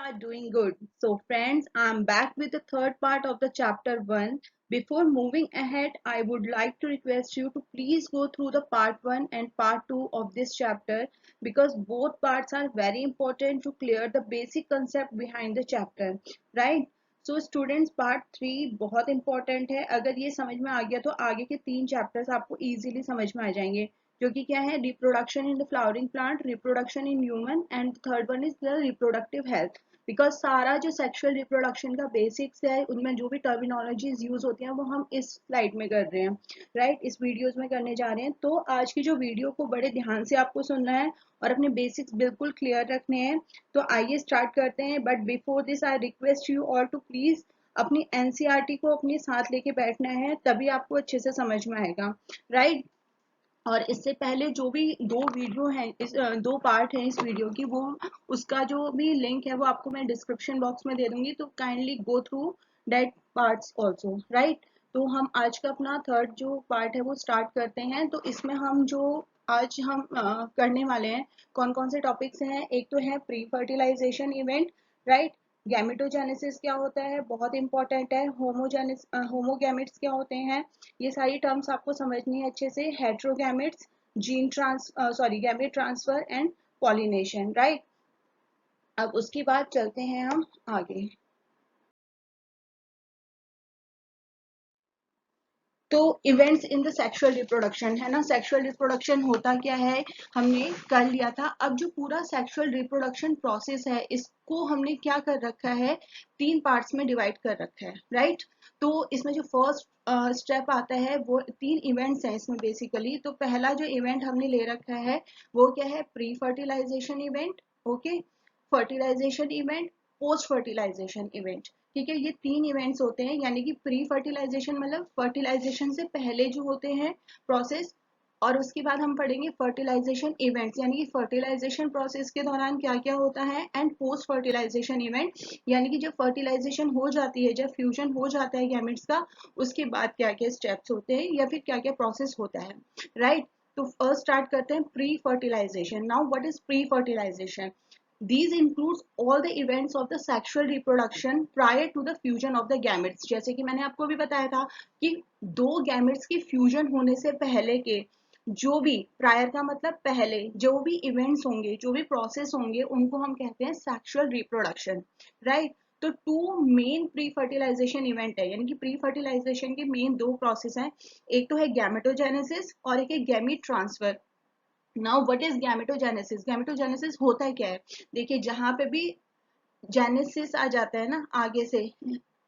are doing good. So, friends, I'm back with the third part of the chapter 1. Before moving ahead, I would like to request you to please go through the part 1 and part 2 of this chapter because both parts are very important to clear the basic concept behind the chapter, right? So, students, part 3 बहुत important है. अगर ये समझ में आ गया तो आगे के 3 chapters आपको easily समझ में आ जाएंगे. जो कि क्या है, reproduction in the flowering plant, reproduction in human and third one is the reproductive health. Because सारा जो सेक्सुअल रिप्रोडक्शन का बेसिक्स है उनमें जो भी टर्मिनोलॉजीज यूज होती हैं वो हम इस स्लाइड में कर रहे हैं, राइट, इस वीडियोज में करने जा रहे हैं. तो आज की जो वीडियो को बड़े ध्यान से आपको सुनना है और अपने बेसिक्स बिल्कुल क्लियर रखने हैं. तो आइए स्टार्ट करते हैं. But before this I request you all to please अपनी एनसीईआरटी को अपने साथ लेके बैठना है, तभी आपको अच्छे से समझ में आएगा, राइट. और इससे पहले जो भी दो वीडियो हैं, दो पार्ट हैं इस वीडियो की, वो उसका जो भी लिंक है वो आपको मैं डिस्क्रिप्शन बॉक्स में दे दूंगी. तो kindly go through that parts also, right. तो हम आज का अपना थर्ड जो पार्ट है वो स्टार्ट करते हैं. तो इसमें हम जो आज हम करने वाले हैं, कौन कौन से टॉपिक्स हैं. एक तो है pre fertilisation event, right. Gametogenesis क्या होता है, बहुत इंपॉर्टेंट है. होमोगैमेट्स क्या होते हैं, ये सारी टर्म्स आपको समझनी है अच्छे से. Heterogametes, gamete transfer and pollination, right. अब उसके बाद चलते हैं हम आगे. तो events in the sexual reproduction है ना. सेक्सुअल रिप्रोडक्शन होता क्या है हमने कर लिया था. अब जो पूरा सेक्सुअल रिप्रोडक्शन प्रोसेस है इसको हमने क्या कर रखा है, 3 पार्ट्स में डिवाइड कर रखा है, राइट. तो इसमें जो फर्स्ट स्टेप आता है वो 3 इवेंट्स हैं इसमें बेसिकली. तो पहला जो इवेंट हमने ले रखा है वो क्या है, pre fertilisation event, okay, fertilisation event, post fertilisation event. ठीक है, ये 3 इवेंट्स होते हैं. यानी कि प्री फर्टिलाइजेशन मतलब फर्टिलाइजेशन से पहले जो होते हैं प्रोसेस, और उसके बाद हम पढ़ेंगे फर्टिलाइजेशन इवेंट्स यानी कि फर्टिलाइजेशन प्रोसेस के दौरान क्या क्या होता है, एंड पोस्ट फर्टिलाइजेशन इवेंट यानी कि जब फर्टिलाइजेशन हो जाती है, जब फ्यूजन हो जाता है गैमेट्स का, उसके बाद क्या क्या स्टेप्स होते हैं या फिर क्या क्या प्रोसेस होता है, राइट. तो फर्स्ट स्टार्ट करते हैं pre fertilisation. Now what is pre fertilisation? These includes all the events of the sexual reproduction prior to the fusion of the gametes. जैसे कि मैंने आपको भी बताया था कि 2 gametes की फ्यूजन होने से पहले के जो भी, प्रायर का मतलब पहले, जो भी इवेंट्स होंगे, जो भी प्रोसेस होंगे, उनको हम कहते हैं सेक्सुअल रिप्रोडक्शन, राइट. तो 2 मेन प्री फर्टिलाइजेशन इवेंट है, यानी कि प्री फर्टिलाइजेशन के मेन 2 प्रोसेस हैं. एक तो है गैमेटोजेनेसिस और एक है gamete transfer. Now what is gametogenesis? Gametogenesis होता है क्या है, देखिए जहां पे भी जेनेसिस आ जाता है ना आगे से,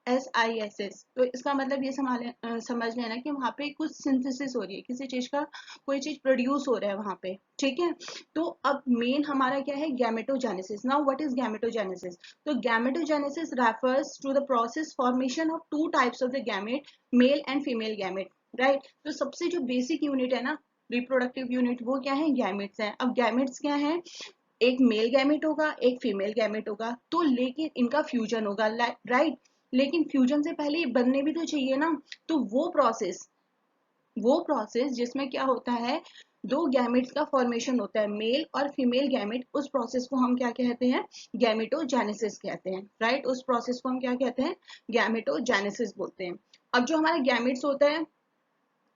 SISS, तो इसका मतलब ये समझ लेना कि वहां पे कुछ सिंथेसिस हो रही है, किसी चीज का कोई चीज प्रोड्यूस हो रहा है वहां पे, ठीक है. तो अब मेन हमारा क्या है, gametogenesis. Now what is gametogenesis? तो gametogenesis refers to the process formation of 2 types of the gamete, male and female gamete, right. तो सबसे जो बेसिक यूनिट है ना, रिप्रोडक्टिव यूनिट, वो क्या है, गैमेट्स है. अब गैमेट्स क्या है, एक मेल गैमेट होगा, एक फीमेल गैमेट होगा. तो लेकिन इनका फ्यूजन होगा, राइट. लेकिन फ्यूजन से पहले ये बनने भी तो चाहिए ना. तो वो प्रोसेस जिसमें क्या होता है, 2 गैमेट्स का फॉर्मेशन होता है, मेल और फीमेल गैमेट, उस प्रोसेस को हम क्या कहते हैं, गैमेटोजेनेसिस कहते हैं, राइट. उस प्रोसेस को हम क्या कहते हैं, गैमेटोजेनेसिस बोलते हैं. अब जो हमारे गैमेट्स होता है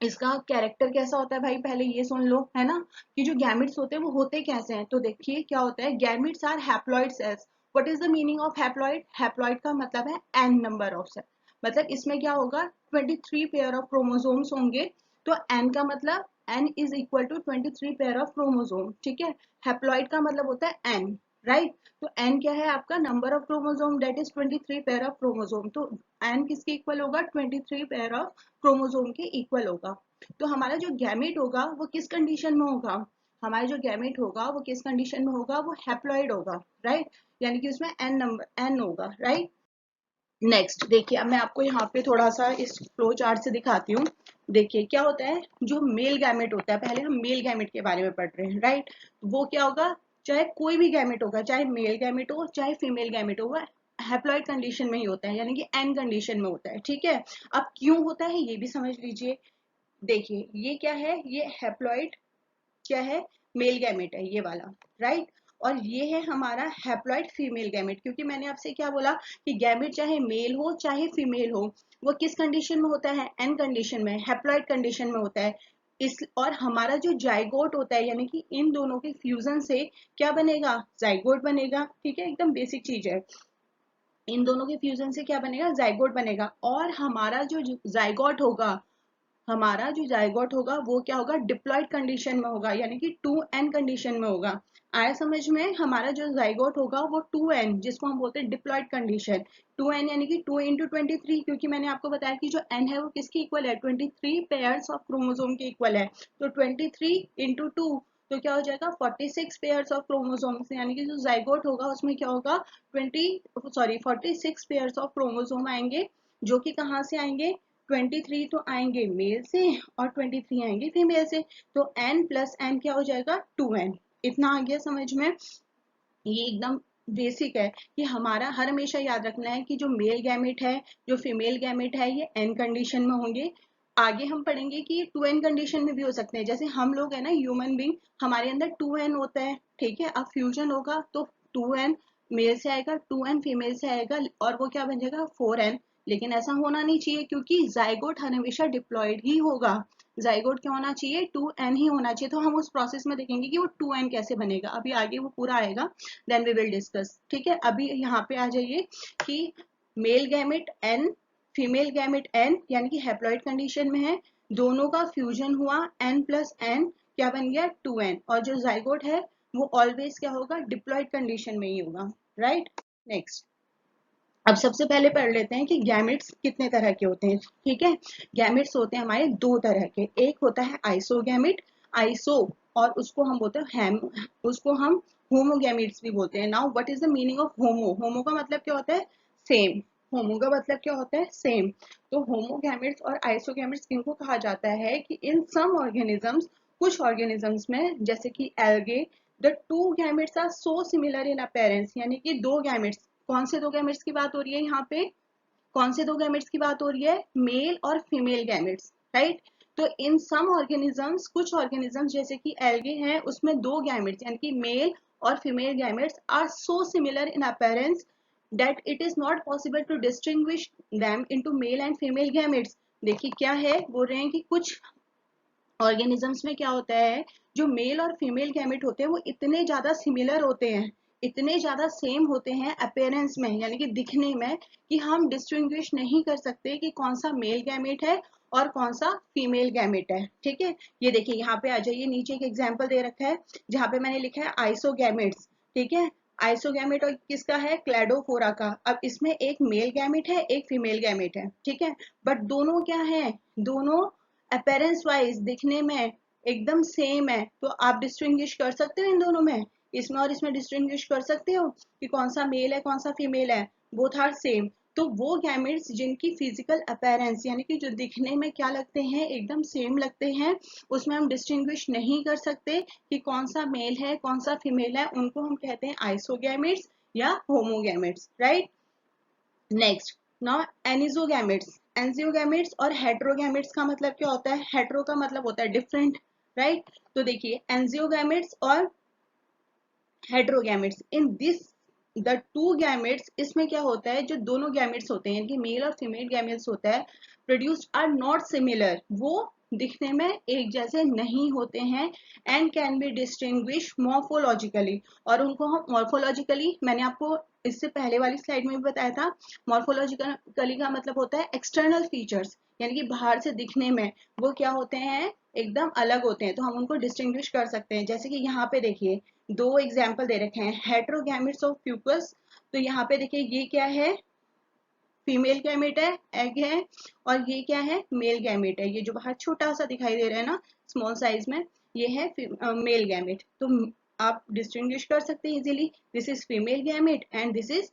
इसका कैरेक्टर कैसा होता है भाई, पहले ये सुन लो, है ना, कि जो गैमेट्स होते हैं वो होते कैसे हैं. तो देखिए क्या होता है, gametes are haploid cells. What is the meaning of haploid? Haploid का मतलब है एन नंबर ऑफ सेल. मतलब इसमें क्या होगा, 23 पेयर ऑफ क्रोमोसोम्स होंगे. तो एन का मतलब n is equal to 23 pair of chromosome, ठीक है. हैप्लॉइड का मतलब होता है एन, राइट. तो एन क्या है आपका, number of chromosome, that is 23 pair of chromosome. तो एन किसके इक्वल होगा, 23 पेयर ऑफ क्रोमोसोम के इक्वल होगा. तो हमारा जो गैमेट होगा वो किस कंडीशन में होगा, हमारा जो गैमेट होगा वो किस कंडीशन में होगा, वो हैप्लॉइड होगा, राइट. यानी कि उसमें एन होगा, राइट. नेक्स्ट देखिए, अब मैं आपको यहाँ पे थोड़ा सा इस फ्लो चार्ट से दिखाती हूँ. देखिए क्या होता है, जो मेल गैमेट होता है, पहले हम मेल गैमेट के बारे में पढ़ रहे हैं, राइट. वो क्या होगा, चाहे कोई भी गैमेट होगा, चाहे मेल गैमेट हो चाहे फीमेल गैमेट होगा, हैप्लॉइड कंडीशन में ही होता है, यानी कि एन कंडीशन में होता है, ठीक है. अब क्यों होता है ये भी समझ लीजिए. देखिए ये क्या है, ये हैप्लॉइड क्या है, मेल गैमेट है ये वाला, राइट. और ये है हमारा हैप्लॉइड फीमेल गैमेट। क्योंकि मैंने आपसे क्या बोला कि गैमेट चाहे मेल हो चाहे फीमेल हो, वो किस कंडीशन में होता है, एन कंडीशन में, हैप्लॉइड कंडीशन में होता है। इस और हमारा जो जाइगोट होता है, यानी कि इन दोनों के फ्यूजन से क्या बनेगा, जाइगोट बनेगा। ठीक है, एकदम बेसिक चीज है। इन दोनों के फ्यूजन से क्या बनेगा, जाइगोट बनेगा। और हमारा जो जाइगोट होगा, हमारा जो जाइगोट होगा वो क्या होगा, डिप्लॉयड कंडीशन में होगा, यानी कि 2n कंडीशन में होगा। आया समझ में, हमारा जो जाइगोट होगा वो 2n, जिसको हम बोलते हैं डिप्लॉयड कंडीशन। 2n यानी कि 2 इंटू 23, क्योंकि मैंने आपको बताया कि जो n है वो किसकी इक्वल है, 23 पेयर्स ऑफ क्रोमोसोम के इक्वल है। तो 23 इंटू 2 तो क्या हो जाएगा, 46 पेयर्स ऑफ क्रोमोसोम्स, यानी कि जो जाइगोट होगा उसमें क्या होगा, 46 पेयर्स ऑफ क्रोमोसोम आएंगे, जो कि कहाँ से आएंगे, 23 तो आएंगे मेल से और 23 आएंगे फीमेल से। तो n प्लस n क्या हो जाएगा, 2n। इतना आ गया समझ में। ये एकदम बेसिक है कि हमारा हर हमेशा याद रखना है कि जो मेल गैमेट है, जो फीमेल गैमेट है, ये n कंडीशन में होंगे। आगे हम पढ़ेंगे कि ये 2n कंडीशन में भी हो सकते हैं। जैसे हम लोग है ना, ह्यूमन बींग, हमारे अंदर 2n होता है। ठीक है, अब फ्यूजन होगा तो 2n मेल से आएगा, 2n फीमेल से आएगा, और वो क्या बन जाएगा, 4n। लेकिन ऐसा होना नहीं चाहिए, क्योंकि जाइगोट हमेशा डिप्लॉयड ही होगा। जाइगोट क्या होना चाहिए, 2n ही होना चाहिए। तो हम उस प्रोसेस में देखेंगे कि वो 2n कैसे बनेगा, अभी आगे वो पूरा आएगा, देन वी विल डिस्कस। ठीक है, अभी यहाँ पे आ जाइए कि male gamete n, female gamete n, यानी कि हैप्लॉइड कंडीशन में है, दोनों का फ्यूजन हुआ, n प्लस n क्या बन गया, 2n। और जो जाइगोट है वो ऑलवेज क्या होगा, डिप्लॉयड कंडीशन में ही होगा। Right, next. अब सबसे पहले पढ़ लेते हैं कि गैमेट्स कितने तरह के होते हैं। ठीक है, गैमेट्स होते हैं हमारे दो तरह के। एक होता है आइसोगैमेट, आइसो, और उसको हम बोलते हैं हैम, उसको हम होमोगैमेट्स भी बोलते हैं। Now what is the meaning of homo, homo का मतलब क्या होता है, सेम। होमो का मतलब क्या होता है, सेम। तो होमोगैमेट्स और आइसोगैमेट्स इनको कहा जाता है कि इन सम ऑर्गेनिजम्स, कुछ ऑर्गेनिजम्स में, जैसे कि algae, the two gametes are so similar in appearance, यानी कि दो गैमेट्स, कौन से दो गैमेट्स की बात हो रही है यहाँ पे, कौन से दो गैमेट्स की बात हो रही है, मेल और फीमेल गैमेट्स। राइट, तो इन सम ऑर्गेनिजम्स, कुछ ऑर्गेनिजम्स जैसे कि एल्गे हैं, उसमें दो गैमेट्स यानी कि मेल और female gametes are so similar in appearance that it is not possible to distinguish them into male and female gametes। देखिए क्या है, बोल रहे हैं कि कुछ ऑर्गेनिजम्स में क्या होता है, जो मेल और फीमेल गैमेट होते हैं वो इतने ज्यादा सिमिलर होते हैं, इतने ज्यादा सेम होते हैं अपेयरेंस में, यानी कि दिखने में, कि हम डिस्टिंग्विश नहीं कर सकते कि कौन सा मेल गैमेट है और कौन सा फीमेल गैमेट है। ठीक है, ये देखिए यहाँ पे आ जाइए, नीचे एक एग्जाम्पल दे रखा है जहाँ पे मैंने लिखा है आइसोगैमेट्स। ठीक है, आइसोगैमेट और किसका है, क्लैडोफोरा का। अब इसमें एक मेल गैमेट है, एक फीमेल गैमेट है। ठीक है, बट दोनों क्या है, दोनों अपेरेंस वाइज दिखने में एकदम सेम है। तो आप डिस्टिंग्विश कर सकते हो इन दोनों में, इसमें और इसमें डिस्टिंग्विश कर सकते हो कि कौन सा मेल है कौन सा फीमेल है, बोथ आर सेम। तो वो गैमेट्स जिनकी फिजिकल अपेरेंस, यानी कि जो दिखने में क्या लगते हैं, एकदम सेम लगते हैं, उसमें हम डिस्टिंग्विश नहीं कर सकते कि कौन सा मेल है कौन सा फीमेल है, उनको हम कहते हैं आइसोगैमेट्स या homogametes. Right, next, now anisogametes. Anisogametes और हेट्रोगैमेट्स का मतलब क्या होता है, हेट्रो का मतलब होता है डिफरेंट। राइट, तो देखिए एंजियोगैमेट्स और heterogametes, in this the two gametes, इसमें क्या होता है, जो दोनों गैमेट्स होते हैं यानी कि मेल और फीमेल गैमेट्स होता है, प्रोड्यूस्ड आर नॉट सिमिलर, वो दिखने में एक जैसे नहीं होते हैं, and can be distinguish morphologically, और उनको हम मॉर्फोलॉजिकली, मैंने आपको इससे पहले वाली स्लाइड में भी बताया था, मॉर्फोलॉजिकली का मतलब होता है एक्सटर्नल फीचर्स, यानी कि बाहर से दिखने में वो क्या होते हैं, एकदम अलग होते हैं, तो हम उनको डिस्टिंग्विश कर सकते हैं। जैसे कि यहाँ पे देखिए दो एग्जाम्पल दे रखे हैं, हेट्रोगैमेट्स ऑफ फ्यूकस। तो यहाँ पे देखिए ये क्या है, फीमेल गैमेट है, एग है, और ये क्या है, मेल गैमेट है। ये जो बाहर छोटा सा दिखाई दे रहा है ना, स्मॉल साइज में, ये है मेल गैमेट। तो आप डिस्टिंग्विश कर सकते हैं easily, this is female gamete and this is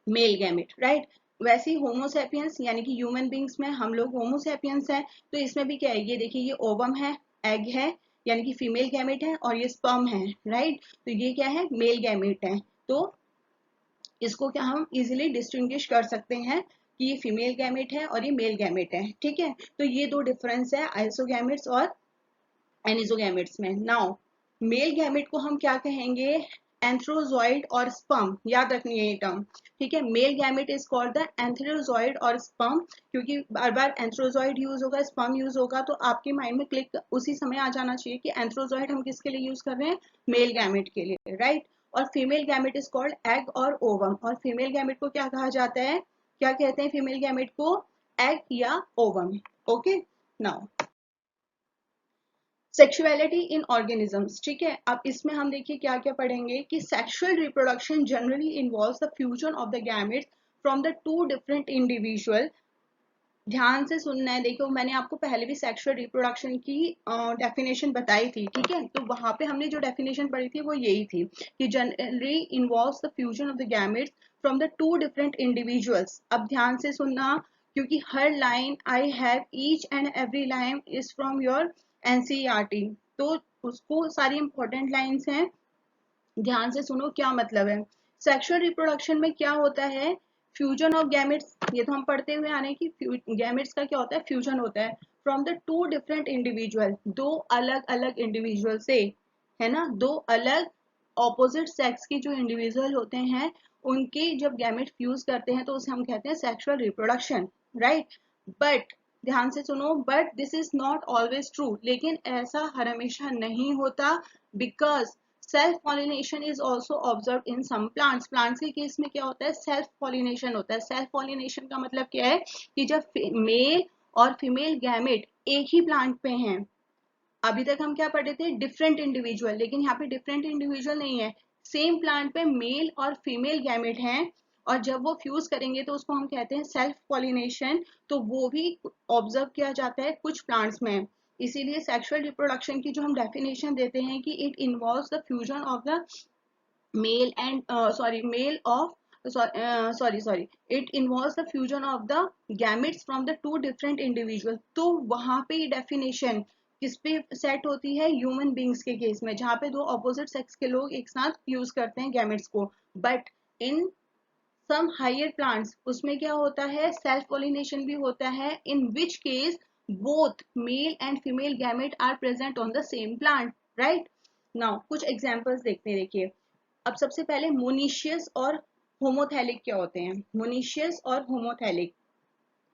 male gamete. Right, वैसे ही होमोसेपियंस यानी कि ह्यूमन बींग्स में हम लोग होमोसेपियंस हैं, तो इसमें भी क्या है, ये देखिए ये ओवम है, एग है, यानी कि फीमेल गैमेट है, और ये स्पर्म है। राइट, तो ये क्या है, मेल गैमेट है। तो इसको क्या हम इजिली डिस्टिंग्विश कर सकते हैं कि ये फीमेल गैमेट है और ये मेल गैमेट है। ठीक है, तो ये दो डिफरेंस है आइसोगैमेट्स और एनिसोगैमेट्स में। नाउ मेल गैमेट को हम क्या कहेंगे, एंथ्रोजॉइड और स्पर्म, याद रखनी है ये टर्म, ठीक है। Male gamete is called the antherozoid और स्पर्म, क्योंकि बार बार एंथ्रोजॉइड यूज होगा, स्पर्म यूज होगा, तो आपके माइंड में क्लिक उसी समय आ जाना चाहिए कि एंथ्रोजॉइड हम किसके लिए यूज कर रहे हैं, मेल गैमेट के लिए, राइट। और female gamete is called egg और ओवम, और फीमेल गैमेट को क्या कहा जाता है, क्या कहते हैं फीमेल गैमेट को, एग या ओवम। ओके, नाउ सेक्सुअलिटी इन ऑर्गेनिजम्स, ठीक है। अब इसमें हम देखिए क्या क्या पढ़ेंगे कि sexual reproduction generally involves the fusion of the gametes from the two different individual. ध्यान से सुनना है, देखो मैंने आपको पहले भी सेक्सुअल रिप्रोडक्शन की डेफिनेशन बताई थी, ठीक है। तो वहां पे हमने जो डेफिनेशन पढ़ी थी वो यही थी कि generally involves the fusion of the gametes from the two different individuals. अब ध्यान से सुनना, क्योंकि हर line I have each and every line is from your NCERT, तो उसको सारी इंपॉर्टेंट लाइंस हैं, ध्यान से सुनो क्या मतलब है। सेक्सुअल रिप्रोडक्शन में क्या होता है, फ्यूजन ऑफ गैमेट्स, ये तो हम पढ़ते हुए आ रहे हैं कि गैमेट्स का क्या होता है, फ्यूजन होता है from the two different individual, दो अलग अलग इंडिविजुअल से, है ना, दो अलग ऑपोजिट सेक्स की जो इंडिविजुअल होते हैं उनके जब गैमेट फ्यूज करते हैं तो उसे हम कहते हैं सेक्सुअल रिप्रोडक्शन, राइट। बट ध्यान से सुनो, but this is not always true, लेकिन ऐसा हर हमेशा नहीं होता, because self pollination is also observe in some plants. Plants के केस में क्या होता है, सेल्फ पॉलिनेशन होता है। सेल्फ पॉलिनेशन का मतलब क्या है कि जब मेल और फीमेल गैमेट एक ही प्लांट पे हैं, अभी तक हम क्या पढ़े थे, डिफरेंट इंडिविजुअल, लेकिन यहाँ पे डिफरेंट इंडिविजुअल नहीं है, सेम प्लांट पे मेल और फीमेल गैमेट हैं, और जब वो फ्यूज करेंगे तो उसको हम कहते हैं सेल्फ पॉलिनेशन, तो वो भी ऑब्जर्व किया जाता है कुछ प्लांट्स में। इसीलिए सेक्सुअल रिप्रोडक्शन की जो हम डेफिनेशन देते हैं कि it involves the fusion of the male and sorry male of sorry it involves the fusion of the gametes from the two different individuals। तो वहां पे ये डेफिनेशन किस पे सेट होती है, ह्यूमन बींग्स के केस में, जहां पे दो ऑपोजिट सेक्स के लोग एक साथ यूज करते हैं गैमेट्स को। But in some higher plants उसमें क्या होता है, सेल्फ पोलिनेशन भी होता है, in which case both male and female gamete are present on the same plant, right. Now कुछ एग्जांपल्स देखते हैं, देखिए। अब सबसे पहले मोनीशियस और होमोथैलिक क्या होते हैं, मोनीशियस और homothallic.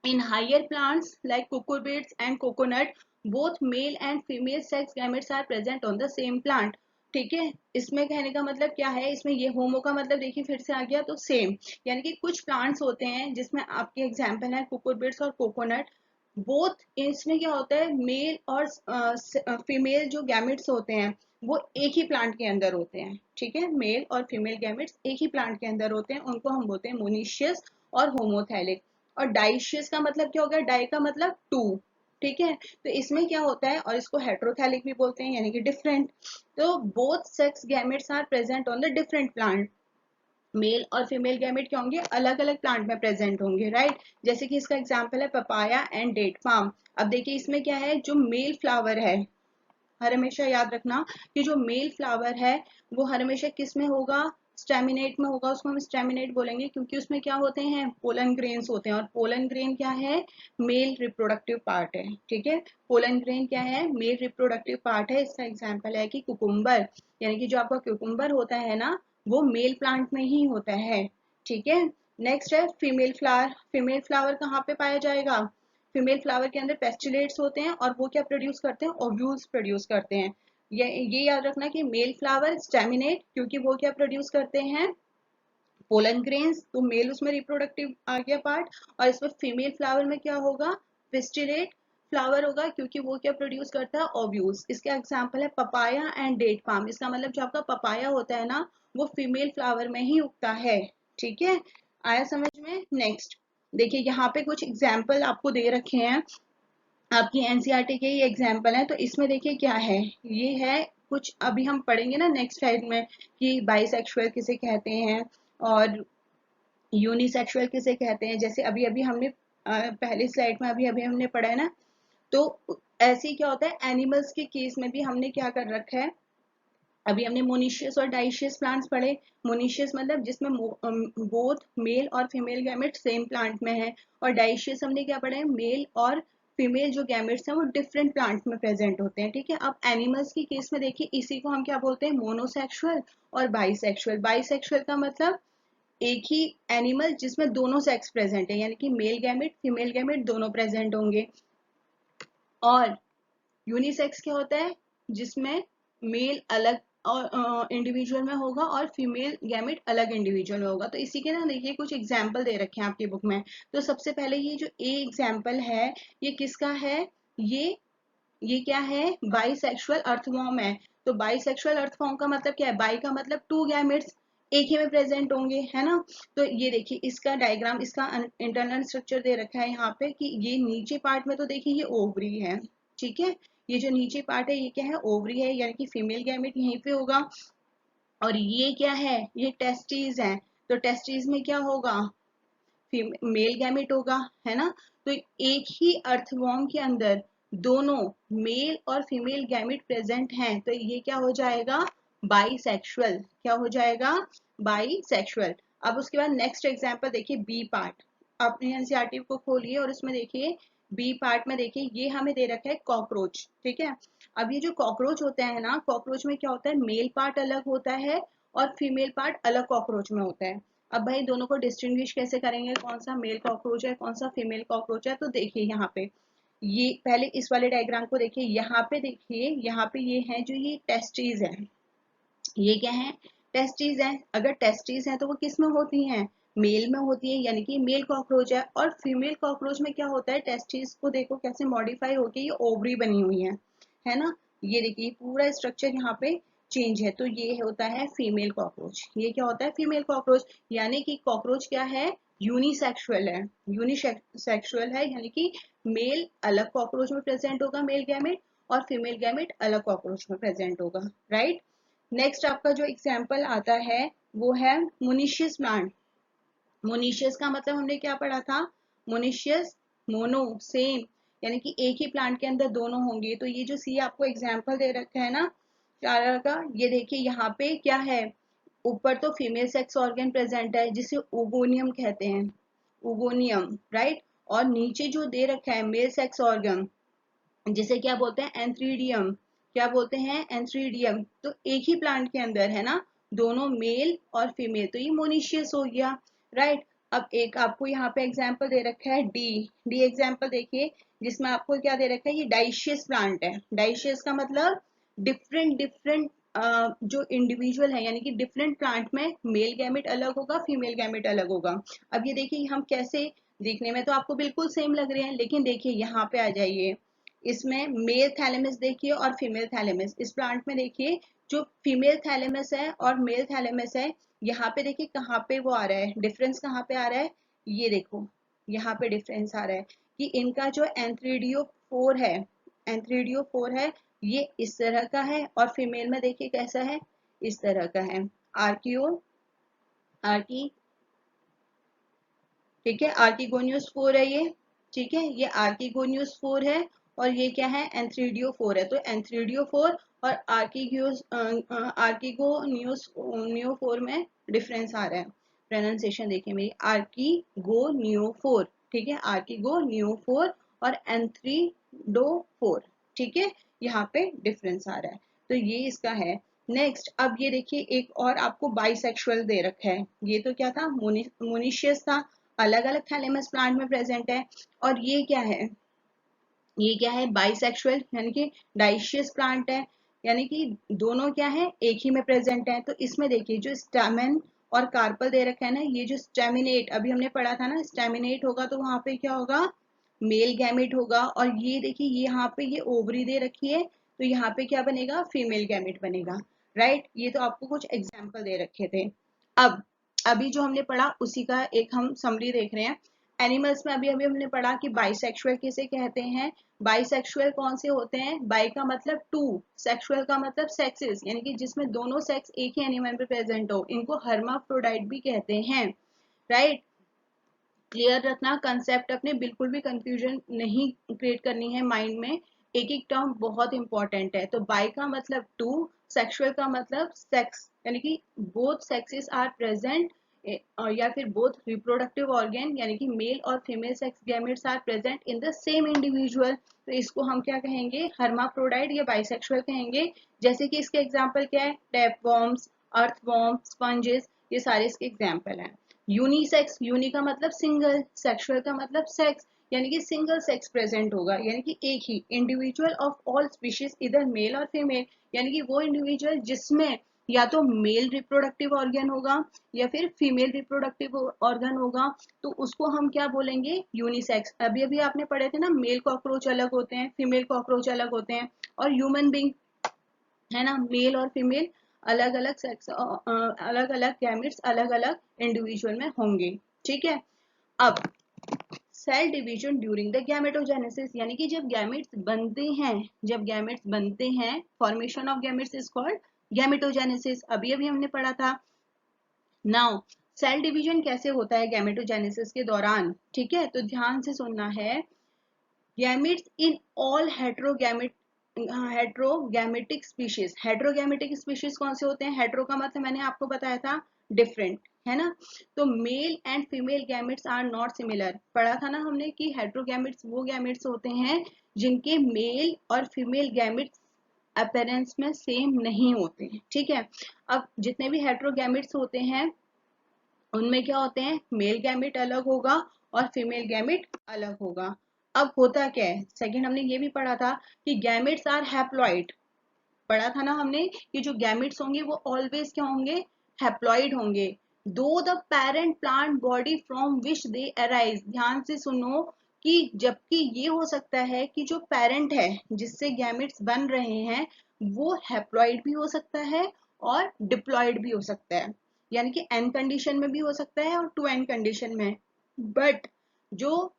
In higher plants like cucurbits and coconut, both male and female sex gametes are present on the same plant। ठीक है, इसमें कहने का मतलब क्या है, इसमें ये होमो का मतलब देखिए फिर से आ गया तो सेम, यानी कि कुछ प्लांट्स होते हैं जिसमें आपके एग्जांपल है कुकुरबिट्स और कोकोनट, बोथ इसमें क्या होता है, मेल और फीमेल जो गैमेट्स होते हैं वो एक ही प्लांट के अंदर होते हैं, ठीक है। मेल और फीमेल गैमेट्स एक ही प्लांट के अंदर होते हैं, उनको हम बोलते हैं मोनीशियस और होमोथैलिक। और डाइशियस का मतलब क्या हो गया, डाई का मतलब टू, ठीक है। तो इसमें क्या होता है, और इसको हेट्रोथैलिक भी बोलते हैं यानी कि डिफरेंट। तो both sex gametes are present on the different plant, male और फीमेल गैमेट क्या होंगे, अलग अलग प्लांट में प्रेजेंट होंगे, राइट। जैसे कि इसका एग्जांपल है पपाया एंड डेट पाम। अब देखिए इसमें क्या है, जो मेल फ्लावर है, हर हमेशा याद रखना कि जो मेल फ्लावर है वो हर हमेशा किस में होगा, स्टेमिनेट में होगा, उसको हम स्टेमिनेट बोलेंगे क्योंकि उसमें क्या होते हैं, पोलन ग्रेन्स होते हैं, और पोलन ग्रेन क्या है, मेल रिप्रोडक्टिव पार्ट है, ठीक है। पोलन ग्रेन क्या है, मेल रिप्रोडक्टिव पार्ट है। इसका एग्जांपल है कि कुकुम्बर, यानी कि जो आपका क्यूकुम्बर होता है ना वो मेल प्लांट में ही होता है, ठीक है। नेक्स्ट है फीमेल फ्लावर। फीमेल फ्लावर कहाँ पे पाया जाएगा, फीमेल फ्लावर के अंदर पेस्टिलेट्स होते हैं और वो क्या प्रोड्यूस करते हैं, ओव्यूल्स प्रोड्यूस करते हैं। ये याद रखना कि मेल फ्लावर स्टेमिनेट, क्योंकि वो क्या प्रोड्यूस करते हैं, पोलन ग्रेन्स, तो मेल उसमें रिप्रोडक्टिव आ गया पार्ट, और इसमें फीमेल फ्लावर में क्या होगा, पिस्टिलेट फ्लावर होगा, क्योंकि वो क्या प्रोड्यूस करता है, ओव्यूल्स। इसका एग्जांपल है पपाया एंड डेट पाम। इसका मतलब जो आपका पपाया होता है ना वो फीमेल फ्लावर में ही उगता है, ठीक है। आया समझ में। नेक्स्ट देखिए यहाँ पे कुछ एग्जाम्पल आपको दे रखे हैं, आपकी एनसीईआरटी के ही एग्जाम्पल है। तो इसमें देखिए क्या है, ये है कुछ अभी हम पढ़ेंगे ना नेक्स्ट स्लाइड में कि बाइसेक्सुअल किसे कहते हैं और यूनिसेक्सुअल किसे कहते हैं। जैसे अभी अभी हमने पहली स्लाइड में अभी अभी हमने पढ़ा है ना, तो ऐसे ही क्या होता है एनिमल्स के केस में भी हमने क्या कर रखा है, अभी हमने मोनीशियस और डाइशियस प्लांट्स पढ़े। मोनीशियस मतलब जिसमें बोथ मेल और फीमेल गैमेट सेम प्लांट में है, और डाइशियस हमने क्या पढ़ा है, मेल और फीमेल जो गैमेट्स हैं वो डिफरेंट प्लांट में प्रेजेंट होते हैं, ठीक है। अब एनिमल्स की केस में देखिए, इसी को हम क्या बोलते हैं, मोनोसेक्सुअल और बाइसेक्सुअल। बाइसेक्सुअल का मतलब एक ही एनिमल जिसमें दोनों सेक्स प्रेजेंट है, यानी कि मेल गैमेट फीमेल गैमेट दोनों प्रेजेंट होंगे। और यूनिसेक्स क्या होता है, जिसमें मेल अलग और इंडिविजुअल में होगा और फीमेल गैमेट अलग इंडिविजुअल में होगा। तो इसी के ना देखिए कुछ एग्जाम्पल दे रखे हैं आपकी बुक में। तो सबसे पहले ये जो ए एग्जाम्पल है, ये किसका है, ये क्या है, बाइसेक्सुअल अर्थवॉर्म है। तो बाइसेक्सुअल अर्थवॉर्म का मतलब क्या है, बाई का मतलब टू गैमेट्स एक ही में प्रेजेंट होंगे, है ना। तो ये देखिए इसका डायग्राम, इसका इंटरनल स्ट्रक्चर दे रखा है यहाँ पे, कि ये नीचे पार्ट में तो देखिए ये ओवरी है, ठीक है। ये जो नीचे पार्ट है ये क्या है, ओवरी है, यानी कि फीमेल गैमेट यहीं पे होगा। और ये क्या है, ये टेस्टिस है। तो टेस्टिस में क्या होगा, मेल गैमेट होगा, है ना। तो एक ही अर्थवॉर्म के अंदर दोनों मेल और फीमेल गैमेट प्रेजेंट हैं, तो ये क्या हो जाएगा, बाइसेक्सुअल। क्या हो जाएगा, बाइसेक्सुअल। अब उसके बाद नेक्स्ट एग्जांपल देखिए, बी पार्ट। अपने एनसीईआरटी को खोलिए और उसमें देखिए बी पार्ट में देखिए ये हमें दे रखा है कॉकरोच, ठीक है। अब ये जो कॉकरोच होता है ना, कॉकरोच में क्या होता है, मेल पार्ट अलग होता है और फीमेल पार्ट अलग कॉकरोच में होता है। अब भाई दोनों को डिस्टिंग्विश कैसे करेंगे, कौन सा मेल कॉकरोच है कौन सा फीमेल कॉकरोच है। तो देखिए यहाँ पे, ये पहले इस वाले डायग्राम को देखिए, यहाँ पे देखिए, यहाँ पे ये है जो ये टेस्टिस है, ये क्या है, टेस्टिस है। अगर टेस्टिस है तो वो किस में होती हैं, मेल में होती है, यानी कि मेल कॉकरोच है। और फीमेल कॉकरोच में क्या होता है, टेस्टिस को देखो कैसे मॉडिफाई होके ये ओवरी बनी हुई है ना। ये देखिए पूरा स्ट्रक्चर यहाँ पे चेंज है। तो ये होता है फीमेल कॉकरोच। ये क्या होता है, फीमेल कॉकरोच। यानी कि कॉकरोच क्या है, यूनिसेक्सुअल है। यूनिसेक्सुअल है यानी कि मेल अलग कॉकरोच में प्रेजेंट होगा, मेल गैमेट, और फीमेल गैमेट अलग कॉकरोच में प्रेजेंट होगा, राइट। नेक्स्ट आपका जो एग्जाम्पल आता है वो है मोनिशियस प्लांट। मोनिशियस का मतलब हमने क्या पढ़ा था, मोनिशियस मोनो सेम, यानी कि एक ही प्लांट के अंदर दोनों होंगे। तो ये जो सी आपको एग्जाम्पल दे रखा है ना चारा का, ये देखिए यहाँ पे क्या है, ऊपर तो फीमेल सेक्स ऑर्गन प्रेजेंट है जिसे ओगोनियम कहते हैं, ओगोनियम, राइट। और नीचे जो दे रखा है मेल सेक्स ऑर्गन, जिसे क्या बोलते हैं, एंथ्रीडियम। क्या बोलते हैं, एंथ्रीडियम। तो एक ही प्लांट के अंदर है ना दोनों मेल और फीमेल, तो ये मोनिशियस हो गया, राइट। अब एक आपको यहाँ पे एग्जांपल दे रखा है डी। डी एग्जांपल देखिए, जिसमें आपको क्या दे रखा है, ये डाइशियस प्लांट है। डाइशियस का मतलब डिफरेंट डिफरेंट जो इंडिविजुअल है, यानी कि डिफरेंट प्लांट में मेल गैमेट अलग होगा, फीमेल गैमेट अलग होगा। अब ये देखिए हम कैसे, देखने में तो आपको बिल्कुल सेम लग रहे हैं, लेकिन देखिए यहाँ पे आ जाइए, इसमें मेल थैलेमस देखिए और फीमेल थैलेमस। इस प्लांट में देखिए जो फीमेल थैलेमस है और मेल थैलेमस है, यहाँ पे देखिए कहाँ पे वो आ रहा है, डिफरेंस कहाँ पे आ रहा है, ये देखो यहाँ पे डिफरेंस आ रहा है कि इनका जो एंथ्रीडियो फोर है, एंथ्रीडियो फोर है, ये इस तरह का है, और फीमेल में देखिए कैसा है, इस तरह का है, आर्कियो आर्की, ठीक है, आर्किगोनियस फोर है ये, ठीक है, ये आर्किगोनियस फोर है। और ये क्या है, एंथ्रीडियो फोर है। तो एंथ्रीडियो फोर और आर्किगोनियोस नियो फोर में डिफरेंस आ रहा है। प्रोनाउंसिएशन देखिए मेरी, आर्किगोनियो फोर, ठीक है, आर्किगोनियो फोर और एंथ्रीडो फोर, ठीक है, यहाँ पे डिफरेंस आ रहा है। तो ये इसका है। नेक्स्ट अब ये देखिए एक और आपको बाइसेक्सुअल दे रखा है। ये तो क्या था, मोनिशियस था, अलग अलग थैलेमस प्लांट में प्रेजेंट है। और ये क्या है, ये क्या है, बाइसेक्सुअल, यानी कि डाइशियस प्लांट है, यानी कि दोनों क्या है, एक ही में प्रेजेंट है। तो इसमें देखिए जो स्टैमेन और कार्पल दे रखा है ना, ये जो स्टेमिनेट अभी हमने पढ़ा था ना, स्टेमिनेट होगा तो वहां पे क्या होगा, मेल गैमेट होगा। और ये देखिए ये यहाँ पे ये ओवरी दे रखी है, तो यहाँ पे क्या बनेगा, फीमेल गैमेट बनेगा, राइट। ये तो आपको कुछ एग्जाम्पल दे रखे थे। अब अभी जो हमने पढ़ा उसी का एक हम समरी देख रहे हैं। एनिमल्स में अभी अभी हमने पढ़ा कि बाइसेक्सुअल किसे कहते हैं। बाइसेक्सुअल कौन से होते हैं, बाई का मतलब टू, सेक्सुअल का मतलब सेक्सेस, यानी कि जिसमें दोनों सेक्स एक ही एनिमल में प्रेजेंट हो, इनको हर्माफ्रोडाइट भी कहते हैं, राइट। क्लियर रखना कंसेप्ट अपने, बिल्कुल भी कंफ्यूजन नहीं क्रिएट करनी है माइंड में। एक एक टर्म बहुत इंपॉर्टेंट है। तो बाई का मतलब टू, सेक्सुअल का मतलब सेक्स, यानी कि बोथ सेक्सेस आर प्रेजेंट या फिर बोथ रिप्रोडक्टिव ऑर्गन यानी कि मेल और female sex gametes are present in the same individual, तो इसको हम क्या कहेंगे, हर्माफ्रोडाइट या बाइसेक्सुअल कहेंगे। जैसे कि इसके एग्जांपल क्या है, टैपवॉर्म्स, अर्थवॉर्म, स्पंजेस, ये सारे इसके एग्जांपल हैं। यूनिसेक्स, यूनि का मतलब सिंगल, सेक्सुअल का मतलब सेक्स, यानी कि सिंगल सेक्स प्रेजेंट होगा, यानी कि एक ही इंडिविजुअल ऑफ ऑल स्पीशीज इधर मेल और फीमेल, यानी कि वो इंडिविजुअल जिसमें या तो मेल रिप्रोडक्टिव ऑर्गन होगा या फिर फीमेल रिप्रोडक्टिव ऑर्गन होगा, तो उसको हम क्या बोलेंगे, यूनिसेक्स। अभी अभी आपने पढ़े थे ना, मेल कॉकरोच अलग होते हैं, फीमेल कॉकरोच अलग होते हैं, और ह्यूमन बींग है ना, मेल और फीमेल अलग अलग सेक्स, अलग अलग गैमेट्स अलग अलग इंडिविजुअल में होंगे। ठीक है। अब cell division during the gametogenesis, यानी कि जब गैमेट्स बनते हैं, जब गैमेट्स बनते हैं, formation of gametes is called gametogenesis, अभी अभी हमने पढ़ा था। नाउ सेल डिवीजन कैसे होता है गैमेटोजेनेसिस के दौरान, ठीक है, तो ध्यान से सुनना है। Gametes in all heterogametic species, heterogametic species कौन से होते हैं, हेट्रो का मतलब मैंने आपको बताया था डिफरेंट, है ना, तो male and female gametes are not similar, पढ़ा था ना हमने कि हेट्रोगैमेट्स वो गैमेट्स होते हैं जिनके मेल और फीमेल गैमेट्स अपीयरेंस में सेम नहीं होते हैं। ठीक है। अब जितने भी हेट्रोगैमेट्स होते हैं उनमें क्या होते हैं, मेल गैमेट अलग होगा और फीमेल गैमेट अलग होगा। अब होता क्या है, सेकंड हमने ये भी पढ़ा था कि गैमेट्स आर हैप्लॉइड, पढ़ा था ना हमने कि जो गैमेट्स होंगे वो ऑलवेज क्या होंगे, हैप्लॉइड होंगे। दो the parent plant body from which they arise, ध्यान से सुनो, कि जबकि ये हो सकता है कि जो पेरेंट है जिससे गैमेट्स बन रहे हैं वो हैप्लॉइड भी हो सकता है और डिप्लॉइड भी हो सकता है, यानी कि एन कंडीशन में भी हो सकता है और टू एन कंडीशन में, बट जो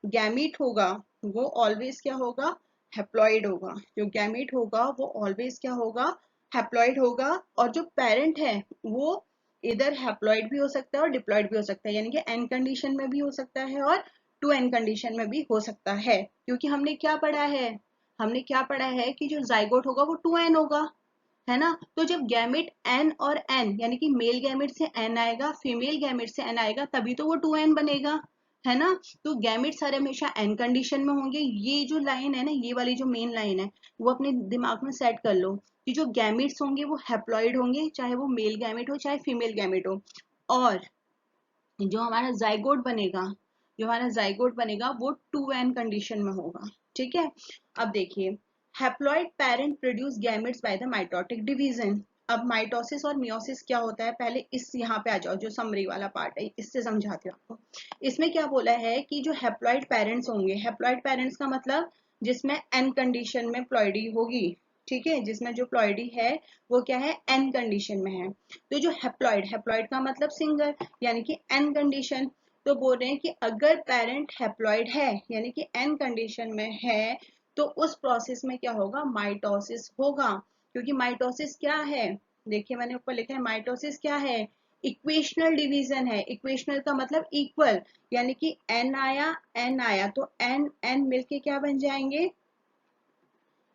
गैमीट होगा वो ऑलवेज क्या होगा, हैप्लॉइड होगा, जो गैमीट होगा वो ऑलवेज क्या होगा, हैप्लॉइड होगा, और जो पेरेंट है वो इधर हैप्लॉइड भी हो सकता है और डिप्लॉइड भी हो सकता है, यानी कि एन कंडीशन में भी हो सकता है और टू एन कंडीशन में भी हो सकता है। क्योंकि हमने क्या पढ़ा है, हमने क्या पढ़ा है कि जो जाइगोट होगा वो टू एन होगा, है ना, तो जब गैमेट एन और एन यानी कि मेल गैमेट से एन आएगा, फीमेल गैमेट से एन आएगा, तभी तो वो टू एन बनेगा, है ना। तो गैमेट्स सारे हमेशा एन कंडीशन में होंगे। ये जो लाइन है ना, ये वाली जो मेन लाइन है वो अपने दिमाग में सेट कर लो कि जो गैमेट्स होंगे वो हैप्लॉइड होंगे, चाहे वो मेल गैमेट हो चाहे फीमेल गैमेट हो, और जो हमारा जाइगोट बनेगा, जो हमारा जाइगोट बनेगा वो टू एन कंडीशन में होगा। ठीक है। अब देखिए, haploid parent produce gametes by the mitotic division. अब माइटोसिस और मियोसिस क्या होता है, पहले इस यहाँ पे आ जाओ, जो समरी वाला पार्ट है इससे समझाती हूँ आपको। इसमें क्या बोला है कि जो हैप्लॉइड पेरेंट्स होंगे, हैप्लॉइड पेरेंट्स का मतलब जिसमें एन कंडीशन में प्लॉइडी होगी, ठीक है, जिसमें जो प्लॉइडी है वो क्या है, एन कंडीशन में है। तो जो हैप्लॉइड, हैप्लॉइड का मतलब सिंगल, यानी कि एन कंडीशन, तो बोल रहे हैं कि अगर पेरेंट हैप्लॉइड है यानी कि एन कंडीशन में है तो उस प्रोसेस में क्या होगा, माइटोसिस होगा। क्योंकि माइटोसिस क्या है, देखिए मैंने ऊपर लिखा है, माइटोसिस क्या है, इक्वेशनल डिवीजन है। इक्वेशनल का मतलब इक्वल, यानी कि एन आया तो एन एन मिलके क्या बन जाएंगे,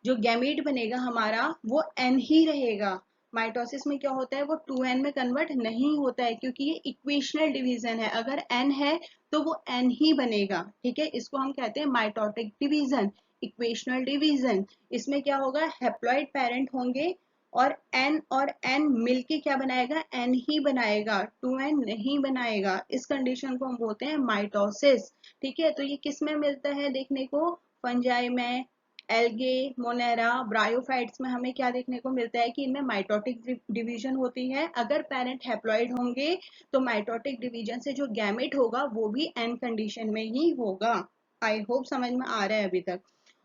जो गैमेट बनेगा हमारा वो एन ही रहेगा। माइटोसिस में क्या होता है, वो टू एन में कन्वर्ट नहीं होता है, क्योंकि ये इक्वेशनल डिवीजन है, अगर एन है तो वो एन ही बनेगा। ठीक है, इसको हम कहते हैं माइटोटिक डिवीजन, इक्वेशनल डिवीजन। इसमें क्या होगा, हैप्लॉइड पेरेंट होंगे और एन मिलके क्या बनाएगा, एन ही बनाएगा, टू एन नहीं बनाएगा। इस कंडीशन को हम बोलते हैं माइटोसिस। ठीक है, तो ये किस में मिलता है देखने को, फंजाई में, एल्गे, मोनेरा, ब्रायोफाइट्स में हमें क्या देखने को मिलता है कि इनमें माइटोटिक डिवीजन होती है। अगर पेरेंट हैप्लॉइड होंगे तो माइटोटिक डिवीजन से जो गैमेट होगा वो भी एन कंडीशन में ही होगा। आई होप समझ में आ रहा है अभी तक।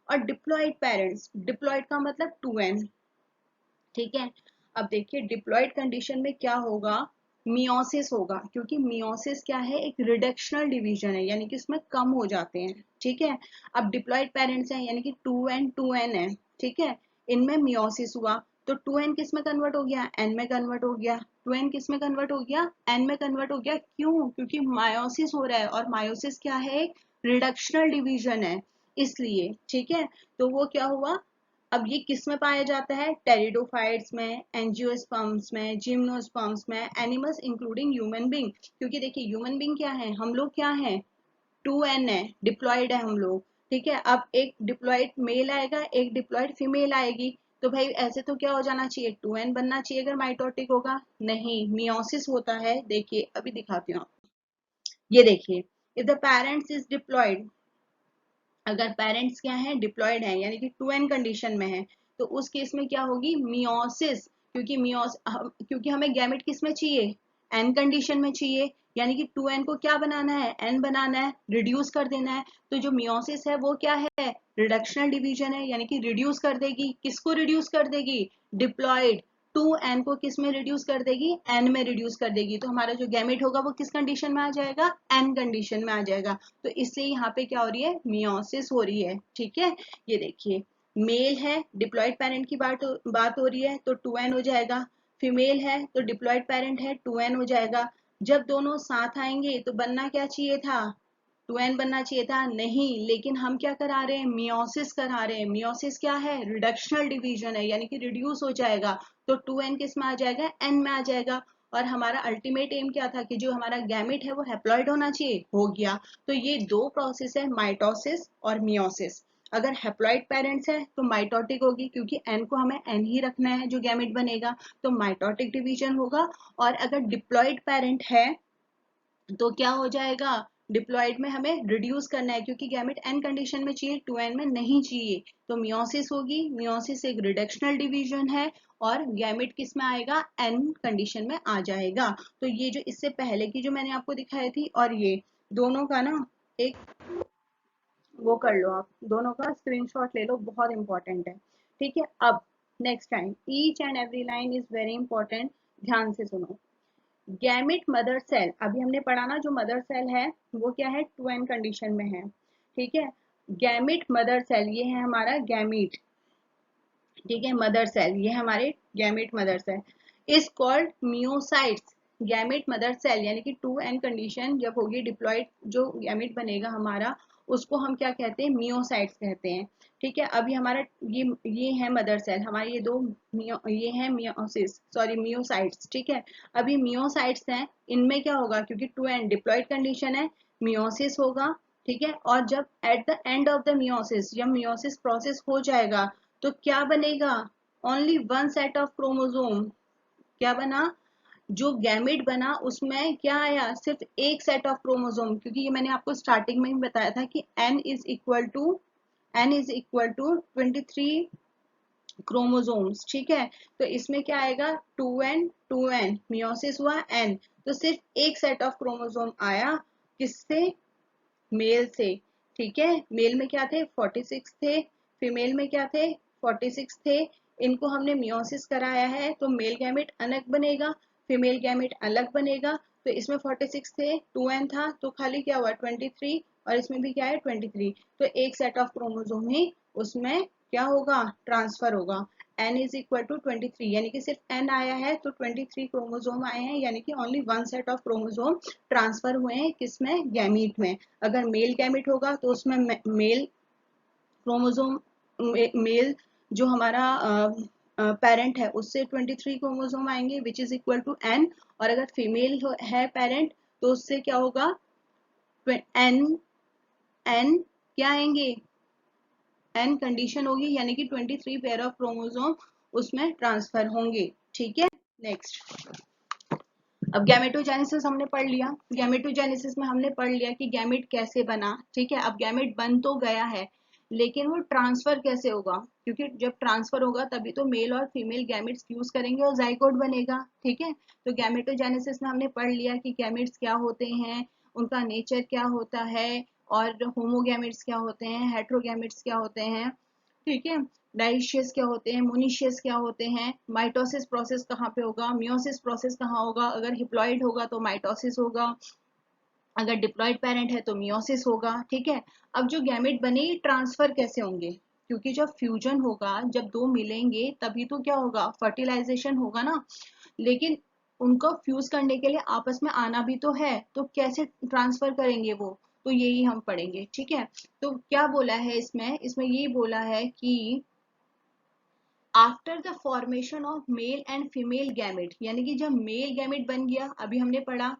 और डिप्लॉइड पेरेंट्स, डिप्लॉइड का मतलब टू एन। ठीक है। अब देखिए डिप्लॉइड कंडीशन में क्या होगा, मियोसिस होगा, क्योंकि मियोसिस क्या है, एक रिडक्शनल डिवीजन है, यानी कि उसमें कम हो जाते हैं। ठीक है। अब डिप्लॉइड पेरेंट्स हैं यानी कि टू एन है, ठीक है, इनमें मियोसिस हुआ तो टू एन किस में कन्वर्ट हो गया, एन में कन्वर्ट हो गया। टू एन किस में कन्वर्ट हो गया, एन में कन्वर्ट हो गया। क्यों, क्योंकि मायोसिस हो रहा है, और मायोसिस क्या है, एक रिडक्शनल डिवीजन है, इसलिए। ठीक है, तो वो क्या हुआ, अब ये किस में पाया जाता है? टेरिडोफाइट्स में, एंजियोस्पर्म्स में, जिम्नोस्पर्म्स में, एनिमल्स इंक्लूडिंग ह्यूमन बींग। क्योंकि देखिए ह्यूमन बींग क्या है, हम लोग क्या है, 2n है, डिप्लॉयड है हम लोग। ठीक है, अब एक डिप्लॉयड मेल आएगा, एक डिप्लॉयड फीमेल आएगी, तो भाई ऐसे तो क्या हो जाना चाहिए, 2n बनना चाहिए अगर माइटोटिक होगा। नहीं, मियोसिस होता है। देखिए अभी दिखाती हूँ, ये देखिए, if the parents is diploid, अगर पेरेंट्स क्या है, डिप्लॉयड है, यानी कि 2n कंडीशन में है, तो उस केस में क्या होगी, मियोसिस। क्योंकि हमें गैमेट किस में चाहिए, n कंडीशन में चाहिए, यानी कि 2n को क्या बनाना है, n बनाना है, रिड्यूस कर देना है। तो जो मियोसिस है वो क्या है, रिडक्शनल डिवीजन है, यानी कि रिड्यूस कर देगी, किसको रिड्यूस कर देगी, डिप्लॉयड 2n को किस में रिड्यूस कर देगी, n में रिड्यूस कर देगी। तो हमारा जो गैमेट होगा वो किस कंडीशन में आ जाएगा, n कंडीशन में आ जाएगा। तो इससे यहाँ पे क्या हो रही है, मियोसिस हो रही है। ठीक है, ये देखिए, मेल है, डिप्लॉयड पेरेंट की बात हो रही है, तो 2n हो जाएगा। फीमेल है तो डिप्लॉयड पेरेंट है, 2n हो जाएगा। जब दोनों साथ आएंगे तो बनना क्या चाहिए था, 2n बनना चाहिए था, नहीं, लेकिन हम क्या करा रहे हैं, मियोसिस करा रहे हैं। मियोसिस क्या है, रिडक्शनल डिवीजन है, यानी कि रिड्यूस हो जाएगा। तो 2n किस में आ जाएगा, n में आ जाएगा। और हमारा अल्टीमेट एम क्या था कि जो हमारा गैमेट है वो हैप्लॉइड होना चाहिए, हो गया। तो ये दो प्रोसेस है, माइटोसिस और मियोसिस। अगर हैप्लॉइड पेरेंट्स है तो माइटोटिक होगी, क्योंकि n को हमें n ही रखना है जो गैमेट बनेगा, तो माइटोटिक डिवीजन होगा। और अगर डिप्लॉयड पेरेंट है तो क्या हो जाएगा, डिप्लॉयड में हमें रिड्यूस करना है, क्योंकि गैमेट एन कंडीशन में चाहिए, 2n में नहीं चाहिए, तो मियोसिस होगी। मियोसिस एक रिडक्शनल डिवीजन है, और गैमेट किस में आएगा, एन कंडीशन में आ जाएगा। तो ये जो इससे पहले की जो मैंने आपको दिखाई थी, और ये दोनों का ना एक वो कर लो, आप दोनों का स्क्रीनशॉट ले लो, बहुत इंपॉर्टेंट है। ठीक है, अब next time, each and every line is very important, ध्यान से सुनो। गैमिट मदर सेल, अभी हमने पढ़ा ना, जो मदर सेल है वो क्या है, 2n कंडीशन में है। ठीक है, गैमिट मदर सेल, ये है हमारा गैमीट। ठीक है, मदर सेल, ये हमारे gamete mother cell is called meiocytes. Gamete mother cell यानी कि 2n कंडीशन जब होगी, डिप्लॉयड जो गैमिट बनेगा हमारा, उसको हम क्या कहते हैं, मियोसाइट्स कहते हैं। ठीक है, अभी हमारा ये है मदर सेल, हमारे ये दो ये है मियोसिस, सॉरी मियोसाइट्स। ठीक है, अभी मियोसाइट्स हैं, इनमें क्या होगा, क्योंकि 2n डिप्लॉयड कंडीशन है, मियोसिस होगा। ठीक है, और जब at the end of the meiosis, जब मियोसिस प्रोसेस हो जाएगा, तो क्या बनेगा, only one set of chromosome. क्या बना, जो गैमेट बना उसमें क्या आया, सिर्फ एक सेट ऑफ क्रोमोसोम, क्योंकि ये मैंने आपको स्टार्टिंग में ही बताया था कि n is equal to 23 chromosomes. ठीक है, तो इसमें क्या आएगा, 2n मियोसिस हुआ n, तो सिर्फ एक सेट ऑफ क्रोमोसोम आया, किससे, मेल से। ठीक है, मेल में क्या थे, 46 थे, फीमेल में क्या थे, 46 थे। इनको हमने मियोसिस कराया है, तो मेल गैमेट अलग बनेगा, फीमेल गैमेट अलग बनेगा। तो इसमें 46 थे, 2n था, तो खाली क्या हुआ, 23, और इसमें भी क्या है, 23। तो एक सेट ऑफ क्रोमोसोम ही उसमें क्या होगा, ट्रांसफर होगा। n इज इक्वल टू 23, यानी कि सिर्फ n आया है, तो 23 क्रोमोसोम आए हैं, यानी कि only one set of chromosome transfer हुए हैं, किसमें, गैमीट में। अगर मेल गैमीट होगा तो उसमें मेल क्रोमोसोम, मेल जो हमारा पेरेंट है उससे 23 क्रोमोसोम आएंगे, which is equal to n। और अगर फीमेल है पेरेंट, तो उससे क्या होगा, n n क्या आएंगे, n कंडीशन होगी, यानी कि 23 पेयर ऑफ क्रोमोसोम उसमें ट्रांसफर होंगे। ठीक है, नेक्स्ट, अब गैमेटोजेनेसिस हमने पढ़ लिया। गैमेटोजेनेसिस में हमने पढ़ लिया कि गैमेट कैसे बना। ठीक है, अब गैमेट बन तो गया है, लेकिन वो ट्रांसफर कैसे होगा, क्योंकि जब ट्रांसफर होगा तभी तो मेल और फीमेल गैमेट्स फ्यूज करेंगे और जाइगोट बनेगा। ठीक है, तो गैमेटोजेनेसिस में हमने पढ़ लिया कि गैमेट्स क्या होते हैं, उनका नेचर क्या होता है, और होमोगैमेट्स क्या होते हैं, हेट्रोगैमेट्स क्या होते हैं। ठीक है, डाइशियस क्या होते हैं, मोनिशियस क्या होते हैं, माइटोसिस प्रोसेस कहाँ पे होगा, मियोसिस प्रोसेस कहाँ होगा, अगर हिप्लॉइड होगा तो माइटोसिस होगा, अगर डिप्लॉइड पेरेंट है तो मियोसिस होगा। ठीक है, अब जो गैमेट बने ट्रांसफर कैसे होंगे, क्योंकि जब फ्यूजन होगा, जब दो मिलेंगे तभी तो क्या होगा, फर्टिलाइजेशन होगा ना। लेकिन उनको फ्यूज करने के लिए आपस में आना भी तो है, तो कैसे ट्रांसफर करेंगे वो, तो यही हम पढ़ेंगे। ठीक है, तो क्या बोला है इसमें, इसमें ये बोला है कि after the formation of male and female gamete, यानी कि जब मेल गैमेट बन गया, अभी हमने पढ़ा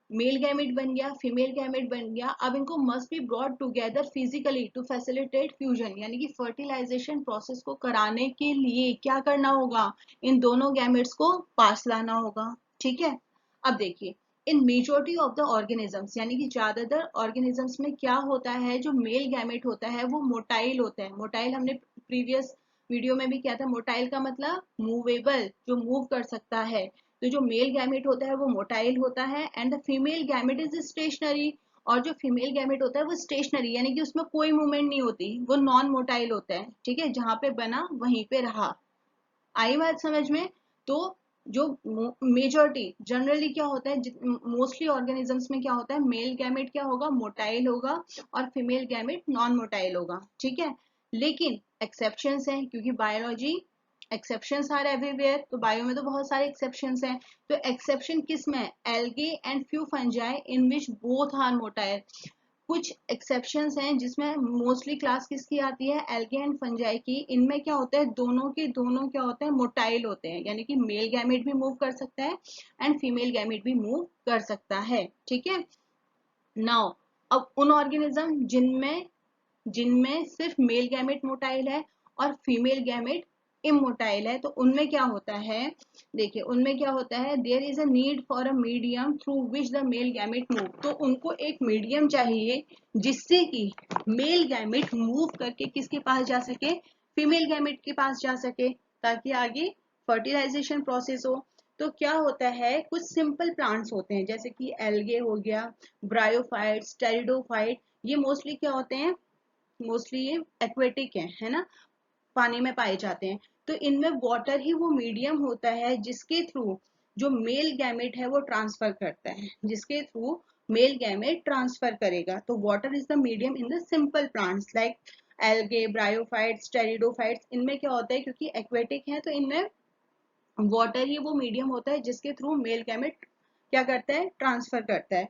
मेल गैमेट बन गया, फीमेल गैमेट बन गया, अब इनको must be brought together physically to facilitate fusion, यानी कि फर्टिलाइजेशन प्रोसेस को कराने के लिए क्या करना होगा, इन दोनों गैमेट्स को पास लाना होगा। ठीक है, अब देखिए in majority of the organisms, यानी कि ज्यादातर ऑर्गेनिजम्स में क्या होता है, जो मेल गैमेट होता है वो मोटाइल होता है। मोटाइल हमने प्रीवियस वीडियो में भी किया था, मोटाइल का मतलब मूवेबल, जो मूव कर सकता है। तो जो मेल गैमेट होता है वो मोटाइल होता है, and the female gamete is stationary. और जो फीमेल गैमेट होता है वो स्टेशनरी, यानी कि उसमें कोई मूवमेंट नहीं होती, वो नॉन मोटाइल होता है। ठीक है, जहां पे बना वहीं पे रहा। आई बात समझ में? तो जो मेजॉरिटी जनरली क्या होता है, मोस्टली ऑर्गेनिजम्स में क्या होता है, मेल गैमेट क्या होगा, मोटाइल होगा, और फीमेल गैमेट नॉन मोटाइल होगा। ठीक है, लेकिन एक्सेप्शंस हैं, क्योंकि बायोलॉजी एक्सेप्शंस आर एवरीवेयर, तो बायो में तो बहुत सारे एक्सेप्शंस हैं। तो एक्सेप्शन किस में है, algae and few fungi in which both are motile. कुछ एक्सेप्शंस हैं जिसमें मोस्टली क्लास किसकी आती है, एल्गे एंड फंजाई की। इनमें क्या होता है, दोनों के दोनों क्या होते हैं, मोटाइल होते हैं, यानी कि मेल गैमेट भी मूव कर सकता है एंड फीमेल गैमेट भी मूव कर सकता है। ठीक है, नाउ अब उन ऑर्गेनिज्म जिनमें जिनमें सिर्फ मेल गैमेट मोटाइल है और फीमेल गैमेट इमोटाइल है, तो उनमें क्या होता है, देखिए उनमें क्या होता है, there is a need for a medium through which the male gamete move. तो उनको एक मीडियम चाहिए जिससे कि मेल गैमेट मूव करके किसके पास जा सके, फीमेल गैमेट के पास जा सके, ताकि आगे फर्टिलाइजेशन प्रोसेस हो। तो क्या होता है, कुछ सिंपल प्लांट्स होते हैं जैसे कि एल्गे हो गया, ब्रायोफाइट्स, टेरिडोफाइट, ये मोस्टली क्या होते हैं, मोस्टली ये एक्वेटिक है ना, पानी में पाए जाते हैं। तो इनमें वाटर ही वो मीडियम होता है जिसके थ्रू जो मेल गैमेट है वो ट्रांसफर करता है, जिसके थ्रू मेल गैमेट ट्रांसफर करेगा। तो water is the medium in the simple plants like algae, bryophytes, pteridophytes. इनमें क्या होता है, क्योंकि एक्वेटिक है तो इनमें वाटर ही वो मीडियम होता है जिसके थ्रू मेल गैमेट क्या करता है, ट्रांसफर करता है।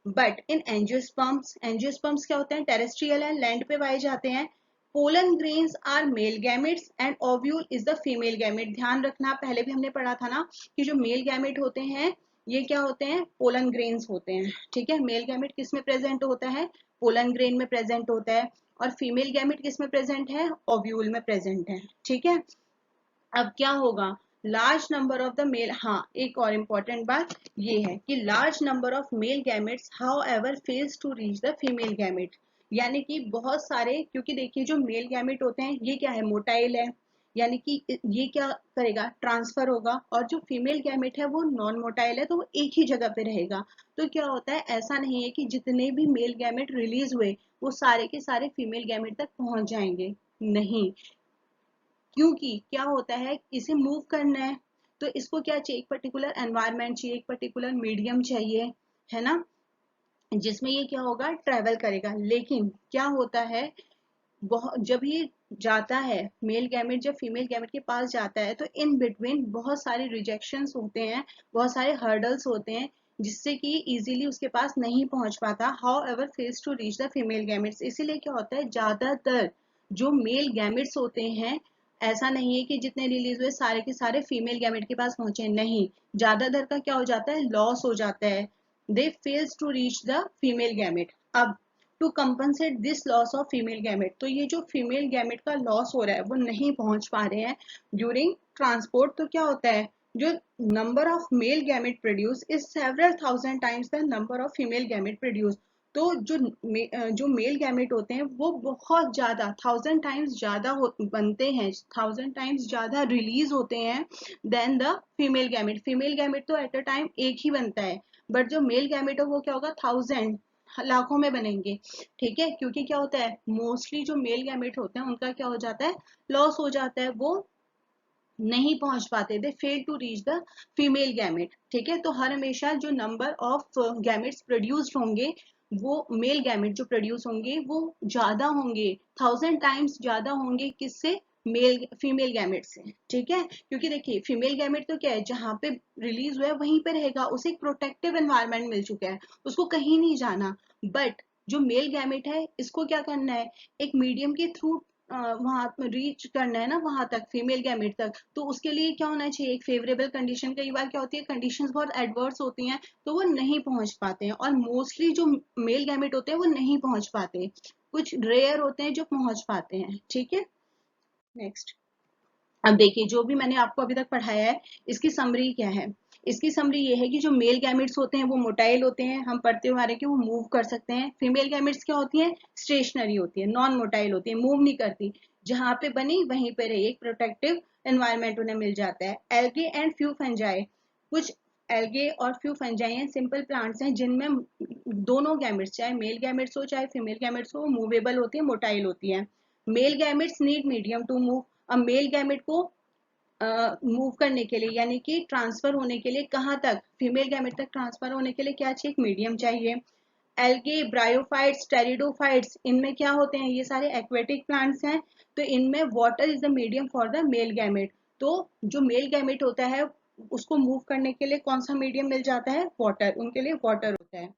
बट इन एंजियोस्पर्म्स, एंजियोस्पर्म्स क्या होते हैं, टेरेस्ट्रियल है, लैंड पे पाए जाते हैं। Pollen grains are male gametes and ovule is the female gamete. ध्यान रखना, पहले भी हमने पढ़ा था ना कि जो मेल गैमेट होते हैं ये क्या होते हैं, पोलन ग्रेन्स होते हैं। ठीक है, मेल गैमेट किस में प्रेजेंट होता है, पोलन ग्रेन में प्रेजेंट होता है, और फीमेल गैमेट किस में प्रेजेंट है, ओव्यूल में प्रेजेंट है। ठीक है, अब क्या होगा, large number of the male, हाँ एक और इम्पॉर्टेंट बात ये है कि large number of male gametes however fails to reach the female gamete. यानी कि बहुत सारे, क्योंकि देखिए जो मेल गैमेट होते हैं ये क्या है, मोटाइल है, यानी कि ये क्या करेगा, ट्रांसफर होगा, और जो फीमेल गैमेट है वो नॉन मोटाइल है तो वो एक ही जगह पे रहेगा। तो क्या होता है, ऐसा नहीं है कि जितने भी मेल गैमेट रिलीज हुए वो सारे के सारे फीमेल गैमेट तक पहुंच जाएंगे, नहीं। क्योंकि क्या होता है, इसे मूव करना है तो इसको क्या चाहिए, एक पर्टिकुलर एनवायरनमेंट चाहिए, एक पर्टिकुलर मीडियम चाहिए, है ना, जिसमें ये क्या होगा, ट्रेवल करेगा। लेकिन क्या होता है, बहुत जब ये जाता है, मेल गैमेट जब फीमेल गैमेट के पास जाता है तो इन बिटवीन बहुत सारे रिजेक्शंस होते हैं, बहुत सारे हर्डल्स होते हैं, जिससे कि इजीली उसके पास नहीं पहुंच पाता, however fails to reach the female gametes. इसीलिए क्या होता है, ज्यादातर जो मेल गैमेट्स होते हैं, ऐसा नहीं है कि जितने रिलीज हुए सारे के सारे फीमेल गैमेट के पास पहुंचे, नहीं, ज्यादातर का क्या हो जाता है, लॉस हो जाता है, they fails to reach the female gamete. अब to compensate this loss of female gamete, तो ये जो फीमेल गैमेट का लॉस हो रहा है वो नहीं पहुंच पा रहे हैं ड्यूरिंग ट्रांसपोर्ट, तो क्या होता है, जो number of male gamete produce is several thousand times the number of female gamete produce. तो जो मेल गैमेट होते हैं वो बहुत ज्यादा, थाउजेंड टाइम्स ज्यादा बनते हैं, थाउजेंड टाइम्स ज्यादा रिलीज होते हैं then the female gamete. Female gamete तो एट अ टाइम एक ही बनता है, बट जो मेल गैमेट हो वो क्या होगा, थाउजेंड, लाखों में बनेंगे। ठीक है, क्योंकि क्या होता है, मोस्टली जो मेल गैमेट होते हैं उनका क्या हो जाता है, लॉस हो जाता है, वो नहीं पहुंच पाते, they fail to reach the female gamete. ठीक है, तो हर हमेशा जो नंबर ऑफ गैमेट्स प्रोड्यूस्ड होंगे, वो मेल गैमेट जो प्रोड्यूस होंगे वो ज्यादा होंगे, थाउजेंड टाइम्स ज्यादा होंगे, किससे, मेल फीमेल गैमेट से। ठीक है, क्योंकि देखिए फीमेल गैमेट तो क्या है, जहां पे रिलीज हुआ है वहीं पे रहेगा, उसे एक प्रोटेक्टिव एनवायरनमेंट मिल चुका है, उसको कहीं नहीं जाना। बट जो मेल गैमेट है इसको क्या करना है, एक मीडियम के थ्रू वहां रीच करना है ना, वहां तक फीमेल गैमेट तक, तो उसके लिए क्या होना चाहिए, एक फेवरेबल कंडीशन। कई बार क्या होती है, कंडीशंस बहुत एडवर्स होती हैं तो वो नहीं पहुंच पाते हैं, और मोस्टली जो मेल गैमेट होते हैं वो नहीं पहुंच पाते, कुछ रेयर होते हैं जो पहुंच पाते हैं। ठीक है, नेक्स्ट। अब देखिए, जो भी मैंने आपको अभी तक पढ़ाया है, इसकी समरी क्या है। इसकी समरी ये है कि जो मेल गैमेट्स होते हैं वो मोटाइल होते हैं, हम पढ़ते हुए आ रहे हैं कि वो मूव कर सकते हैं। फीमेल गैमेट्स क्या होती हैं, स्टेशनरी होती है, नॉन मोटाइल होती है, मूव नहीं करती, जहां पे बनी वहीं पे रही, एक प्रोटेक्टिव एनवायरमेंट उन्हें मिल जाता है। एल्गे एंड फ्यू फंजाई, कुछ एल्गे और फ्यू फंजाई हैं, सिंपल प्लांट्स हैं जिनमें दोनों गैमेट्स, चाहे मेल गैमेट्स हो चाहे फीमेल गैमेट्स हो, मूवेबल होती है, मोटाइल होती है। Male gametes need medium to move. अब मेल गैमेट को मूव करने के लिए, यानी कि ट्रांसफर होने के लिए, कहाँ तक, फीमेल गैमेट तक ट्रांसफर होने के लिए क्या चाहिए, एक मीडियम चाहिए। एल्गे, ब्रायोफाइट्स, टेरिडोफाइट्स, इनमें क्या होते हैं, ये सारे एक्वेटिक प्लांट्स हैं, तो इनमें water is the medium for the male gamete. तो जो मेल गैमेट होता है उसको मूव करने के लिए कौन सा मीडियम मिल जाता है, वाटर, उनके लिए वाटर होता है।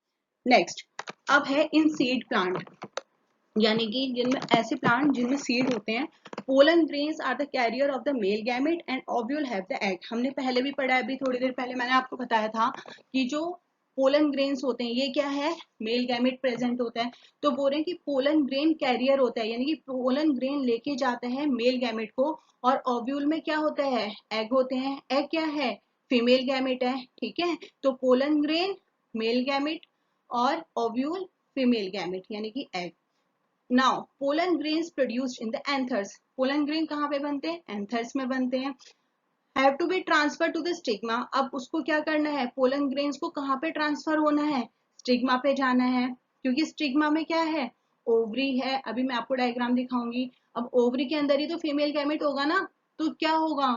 नेक्स्ट, अब है इन सीड प्लांट, यानी कि जिनमें ऐसे प्लांट जिनमें सीड होते हैं। Pollen grains are the carrier of the male gamete and ovule have the egg. हमने पहले भी पढ़ा है, अभी थोड़ी देर पहले मैंने आपको बताया था कि जो पोलन ग्रेन्स होते हैं ये क्या है, मेल गैमेट प्रेजेंट होता है। तो बोल रहे हैं कि पोलन ग्रेन कैरियर होता है, यानी कि पोलन ग्रेन लेके जाता है मेल गैमेट को, और ओव्यूल में क्या होता है, एग होते हैं। एग क्या है, फीमेल गैमेट है। ठीक है, तो पोलन ग्रेन मेल गैमेट और ओव्यूल फीमेल गैमेट, यानी कि egg. Now pollen grains produced in the anthers, pollen grain कहाँ पे बनते हैं, एंथर्स में बनते हैं। Have to be transfer to the stigma, अब उसको क्या करना है, पोलन ग्रेन्स को कहाँ पे ट्रांसफर होना है, स्टिग्मा पे जाना है, क्योंकि स्टिग्मा में क्या है, ओवरी है। अभी मैं आपको डायग्राम दिखाऊंगी। अब ओवरी के अंदर ही तो फीमेल गैमेट होगा ना, तो क्या होगा,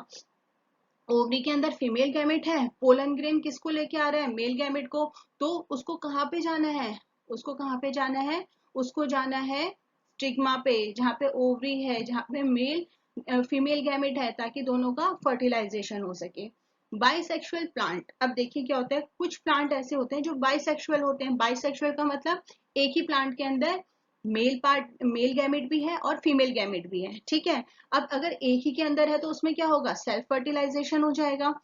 ओवरी के अंदर फीमेल गैमेट है, पोलन ग्रेन किसको लेके आ रहा है, मेल गैमेट को, तो उसको कहाँ पे जाना है, उसको कहाँ पे जाना है, उसको जाना है स्टिग्मा पे, जहाँ पे ओवरी है, जहाँ पे मेल फीमेल गैमेट है, ताकि दोनों का फर्टिलाइजेशन हो सके। बाइसेक्सुअल प्लांट, अब देखिए क्या होता है, कुछ प्लांट ऐसे होते हैं जो बाइसेक्सुअल होते हैं। बाइसेक्सुअल का मतलब एक ही प्लांट के अंदर मेल गैमेट भी है और फीमेल गैमेट भी है। ठीक है, अब अगर एक ही के अंदर है तो उसमें क्या होगा, सेल्फ फर्टिलाइजेशन हो जाएगा,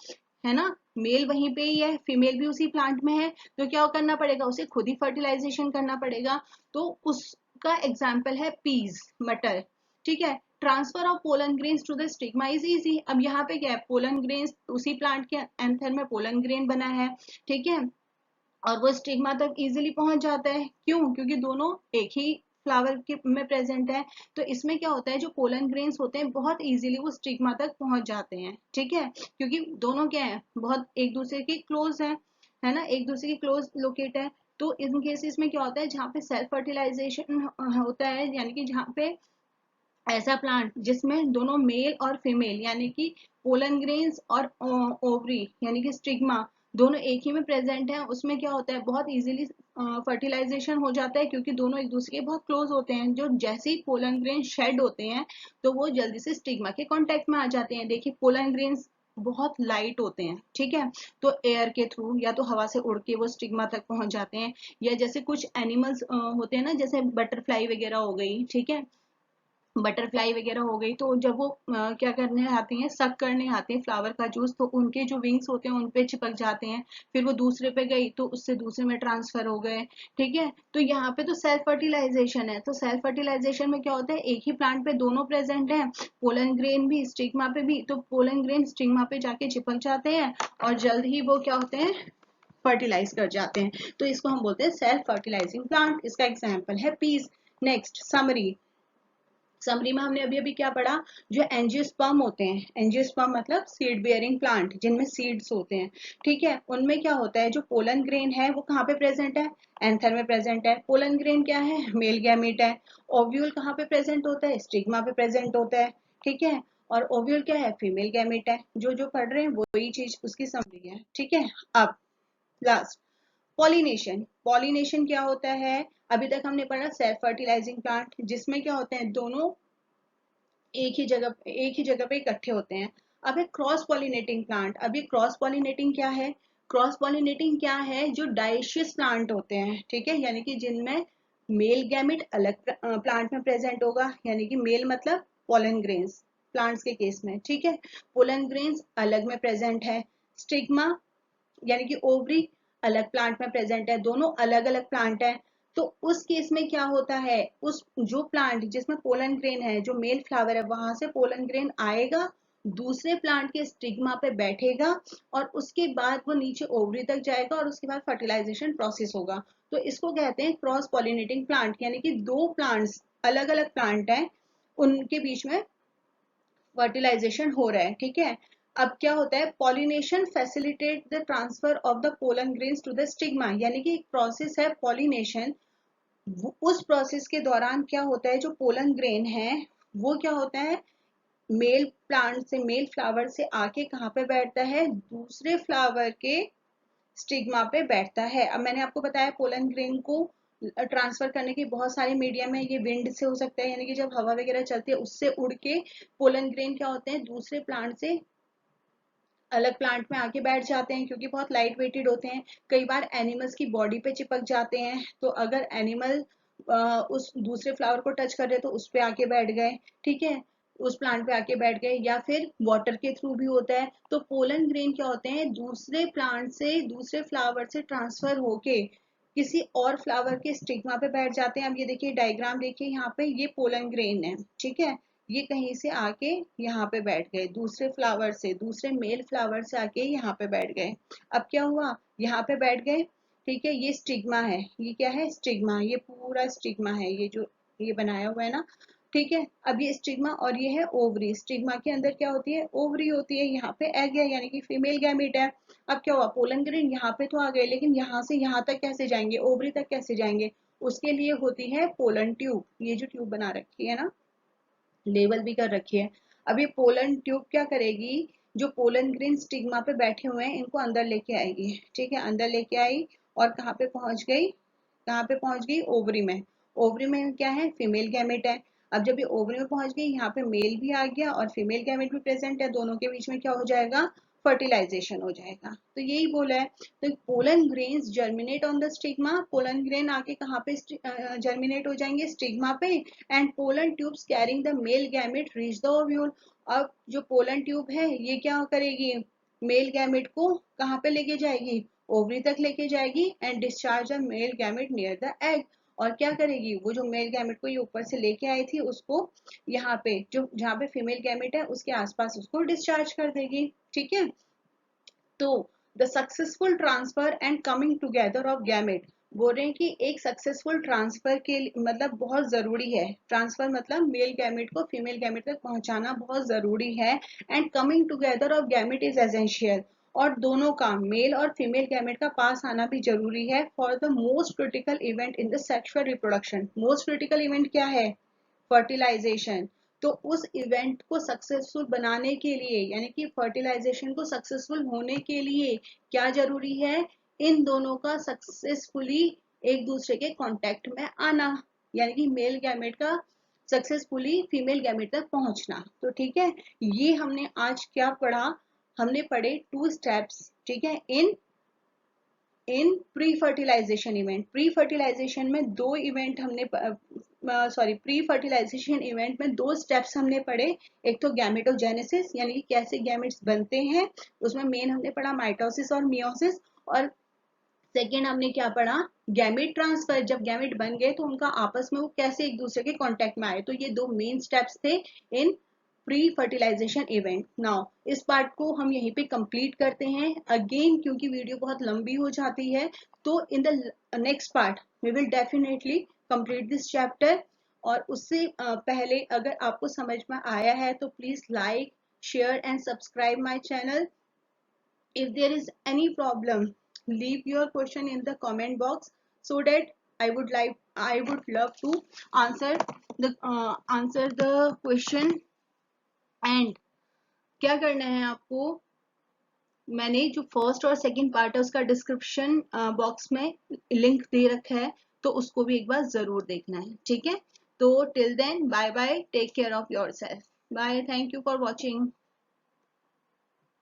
है ना, मेल वहीं पे ही है, फीमेल भी उसी प्लांट में है, तो क्या करना पड़ेगा, उसे खुद ही फर्टिलाइजेशन करना पड़ेगा। तो उसका एग्जाम्पल है पीज, मटर। ठीक है, transfer of pollen grains to the stigma is easy. अब यहाँ पे क्या है, पोलन ग्रेन्स उसी प्लांट के एंथर में पोलन ग्रेन बना है, ठीक है, और वो स्टिग्मा तक इजीली पहुंच जाता है। क्यों, क्योंकि दोनों एक ही फ्लावर के में प्रेजेंट है। तो इसमें क्या होता है, जो पोलन ग्रेन्स होते हैं बहुत इजीली वो स्टिग्मा तक पहुंच जाते हैं। ठीक है, क्योंकि दोनों क्या है, बहुत एक दूसरे के क्लोज है ना, एक दूसरे के क्लोज लोकेट है। तो इन केसेस में क्या होता है, जहाँ पे सेल्फ फर्टिलाइजेशन होता है, यानी कि जहाँ पे ऐसा प्लांट जिसमें दोनों मेल और फीमेल, यानी कि पोलन ग्रेन्स और ओवरी यानी कि स्टिग्मा दोनों एक ही में प्रेजेंट है, उसमें क्या होता है, बहुत इजीली फर्टिलाइजेशन हो जाता है, क्योंकि दोनों एक दूसरे के बहुत क्लोज होते हैं। जो जैसे ही पोलन ग्रेन शेड होते हैं तो वो जल्दी से स्टिग्मा के कांटेक्ट में आ जाते हैं। देखिए, पोलन ग्रेन्स बहुत लाइट होते हैं, ठीक है, तो एयर के थ्रू या तो हवा से उड़ के वो स्टिग्मा तक पहुंच जाते हैं। या जैसे कुछ एनिमल्स होते हैं ना, जैसे बटरफ्लाई वगैरह हो गई, ठीक है, बटरफ्लाई वगैरह हो गई, तो जब वो क्या करने आती हैं, सक करने आते हैं फ्लावर का जूस, तो उनके जो विंग्स होते हैं उन पे चिपक जाते हैं, फिर वो दूसरे पे गई तो उससे दूसरे में ट्रांसफर हो गए। ठीक है, तो यहाँ पे तो सेल्फ फर्टिलाइजेशन है। तो सेल्फ फर्टिलाइजेशन में क्या होता है, एक ही प्लांट पे दोनों प्रेजेंट है, पोलन ग्रेन भी स्टिग्मा पे भी, तो पोलन ग्रेन स्टिग्मा पे जाके चिपक जाते हैं और जल्द ही वो क्या होते हैं, फर्टिलाइज कर जाते हैं। तो इसको हम बोलते हैं सेल्फ फर्टिलाइजिंग प्लांट। इसका एग्जाम्पल है पीस। Next, summary. समरी में हमने अभी अभी क्या पढ़ा, जो एंजियोस्पर्म होते हैं, एंजियोस्पर्म मतलब सीड बेयरिंग प्लांट जिनमें सीड्स होते हैं। ठीक है, उनमें क्या होता है, जो पोलन ग्रेन है वो कहाँ पे प्रेजेंट है, एंथर में प्रेजेंट है। पोलन ग्रेन क्या है, मेल गैमीट है। ओव्यूल कहाँ पे प्रेजेंट होता है, स्टिग्मा पे प्रेजेंट होता है। ठीक है, और ओव्यूल क्या है, फीमेल गैमीट है। जो जो पढ़ रहे हैं वही चीज उसकी समरी है। ठीक है, अब लास्ट, पॉलिनेशन। पॉलिनेशन क्या होता है, अभी तक हमने पढ़ा सेल्फ फर्टिलाइजिंग प्लांट, जिसमें क्या होते हैं, दोनों एक ही जगह पे इकट्ठे होते हैं। अब है क्रॉस पॉलिनेटिंग प्लांट। अभी क्रॉस पॉलिनेटिंग क्या है, क्रॉस पॉलिनेटिंग क्या है, जो डाइशियस प्लांट होते हैं, ठीक है, यानी कि जिनमें मेल गैमेट अलग प्लांट में प्रेजेंट होगा, यानी कि मेल मतलब पोलन ग्रेन्स प्लांट्स के केस में, ठीक है। पोलन ग्रेन्स अलग में प्रेजेंट है, स्टिग्मा यानी कि ओवरी अलग प्लांट में प्रेजेंट है, दोनों अलग अलग प्लांट है। तो उस केस में क्या होता है, उस जो प्लांट जिसमें पोलन ग्रेन है, जो मेल फ्लावर है, वहां से पोलन ग्रेन आएगा, दूसरे प्लांट के स्टिग्मा पे बैठेगा और उसके बाद वो नीचे ओवरी तक जाएगा और उसके बाद फर्टिलाइजेशन प्रोसेस होगा। तो इसको कहते हैं क्रॉस पॉलिनेटिंग प्लांट, यानी कि दो प्लांट्स अलग अलग प्लांट हैं, उनके बीच में फर्टिलाइजेशन हो रहा है, ठीक है। अब क्या होता है, pollination facilitate the transfer of the pollen grains to the stigma, यानी कि एक प्रोसेस है पॉलिनेशन। उस प्रोसेस के दौरान क्या होता है, जो पोलन ग्रेन है वो क्या होता है, मेल प्लांट से, मेल फ्लावर से आके कहाँ पे बैठता है, दूसरे फ्लावर के स्टिग्मा पे बैठता है। अब मैंने आपको बताया पोलन ग्रेन को ट्रांसफर करने के बहुत सारे मीडियम है, ये विंड से हो सकता है, यानी कि जब हवा वगैरह चलती है उससे उड़ के पोलन ग्रेन क्या होते हैं, दूसरे प्लांट से अलग प्लांट में आके बैठ जाते हैं, क्योंकि बहुत लाइट वेटेड होते हैं। कई बार एनिमल्स की बॉडी पे चिपक जाते हैं, तो अगर एनिमल उस दूसरे फ्लावर को टच कर रहे तो उस पे आके बैठ गए, ठीक है, उस प्लांट पे आके बैठ गए, या फिर वाटर के थ्रू भी होता है। तो पोलन ग्रेन क्या होते हैं, दूसरे प्लांट से, दूसरे फ्लावर से ट्रांसफर होके किसी और फ्लावर के स्टिग्मा पे बैठ जाते हैं। अब ये देखिए डायग्राम देखिए, यहाँ पे ये पोलन ग्रेन है, ठीक है, ये कहीं से आके यहाँ पे बैठ गए, दूसरे फ्लावर से, दूसरे मेल फ्लावर से आके यहाँ पे बैठ गए। अब क्या हुआ, यहाँ पे बैठ गए, ठीक है, ये स्टिग्मा है, ये क्या है, स्टिग्मा, ये पूरा स्टिग्मा है, ये जो ये बनाया हुआ है ना, ठीक है। अब ये स्टिग्मा और ये है ओवरी, स्टिग्मा के अंदर क्या होती है, ओवरी होती है, यहाँ पे एग है, यानी कि फीमेल गैमेट है। अब क्या हुआ, पोलन ग्रेन यहाँ पे तो आ गए, लेकिन यहाँ से यहाँ तक कैसे जाएंगे, ओवरी तक कैसे जाएंगे, उसके लिए होती है पोलन ट्यूब, ये जो ट्यूब बना रखी है ना, लेवल भी कर रखी है। अब ये पोलन ट्यूब क्या करेगी, जो पोलन ग्रेन स्टिग्मा पे बैठे हुए हैं इनको अंदर लेके आएगी, ठीक है, अंदर लेके आई और कहाँ पे पहुंच गई, कहाँ पे पहुंच गई, ओवरी में। ओवरी में क्या है, फीमेल गैमेट है। अब जब ये ओवरी में पहुंच गई, यहाँ पे मेल भी आ गया और फीमेल गैमेट भी प्रेजेंट है, दोनों के बीच में क्या हो जाएगा, फर्टिलाइजेशन हो जाएगा। तो यही बोला है। तो pollen grains germinate on the stigma, pollen grain आके कहाँ पे जर्मिनेट हो जाएंगे, स्टिग्मा पे, and pollen tubes carrying the male gamete reach the ovule. अब जो पोलन ट्यूब है ये क्या करेगी, मेल गैमेट को कहाँ पे लेके जाएगी, ओवरी तक लेके जाएगी, and discharge the male gamete near the egg. और क्या करेगी, वो जो मेल गैमेट को ये ऊपर से लेके आई थी उसको यहाँ पे, जो जहाँ पे फीमेल गैमेट है उसके आसपास उसको डिस्चार्ज कर देगी, ठीक है। तो the successful transfer and coming together of gamete, बोल रहे हैं कि एक सक्सेसफुल ट्रांसफर के मतलब बहुत जरूरी है, ट्रांसफर मतलब मेल गैमेट को फीमेल गैमेट तक पहुंचाना बहुत जरूरी है, and coming together of gamete is essential, और दोनों का मेल और फीमेल गैमेट का पास आना भी जरूरी है for the most critical event in the sexual reproduction. Most critical event क्या है, फर्टिलाइजेशन। तो उस इवेंट को सक्सेसफुल बनाने के लिए, यानी कि फर्टिलाइजेशन को सक्सेसफुल होने के लिए क्या जरूरी है, इन दोनों का सक्सेसफुली एक दूसरे के कांटेक्ट में आना, यानी कि मेल गैमेट का सक्सेसफुली फीमेल गैमेट तक पहुंचना। तो ठीक है, ये हमने आज क्या पढ़ा, हमने पढ़े 2 स्टेप्स, ठीक है, in pre fertilisation event. Pre fertilization में 2 इवेंट हमने प्री फर्टिलाइजेशन इवेंट में 2 स्टेप्स हमने पढ़े। एक तो गैमेटोजेनेसिस, यानी कि कैसे गैमेट्स बनते हैं, उसमें मेन हमने पढ़ा माइटोसिस और मियोसिस, और सेकेंड हमने क्या पढ़ा, गैमेट ट्रांसफर, जब गैमेट बन गए तो उनका आपस में वो कैसे एक दूसरे के कांटेक्ट में आए। तो ये 2 मेन स्टेप्स थे in pre fertilisation event. Now इस पार्ट को हम यहीं पे कंप्लीट करते हैं अगेन, क्योंकि वीडियो बहुत लंबी हो जाती है। तो in the next part we will definitely complete this chapter. और उससे पहले अगर आपको समझ में आया है तो please like, share and subscribe my channel. If there is any problem, leave your question in the comment box so that I would love to answer the question. And क्या करना है आपको, मैंने जो फर्स्ट और सेकंड पार्ट है उसका description box में लिंक दे रखा है, तो उसको भी एक बार जरूर देखना है, ठीक है। तो till then bye bye, take care of yourself, bye, thank you for watching.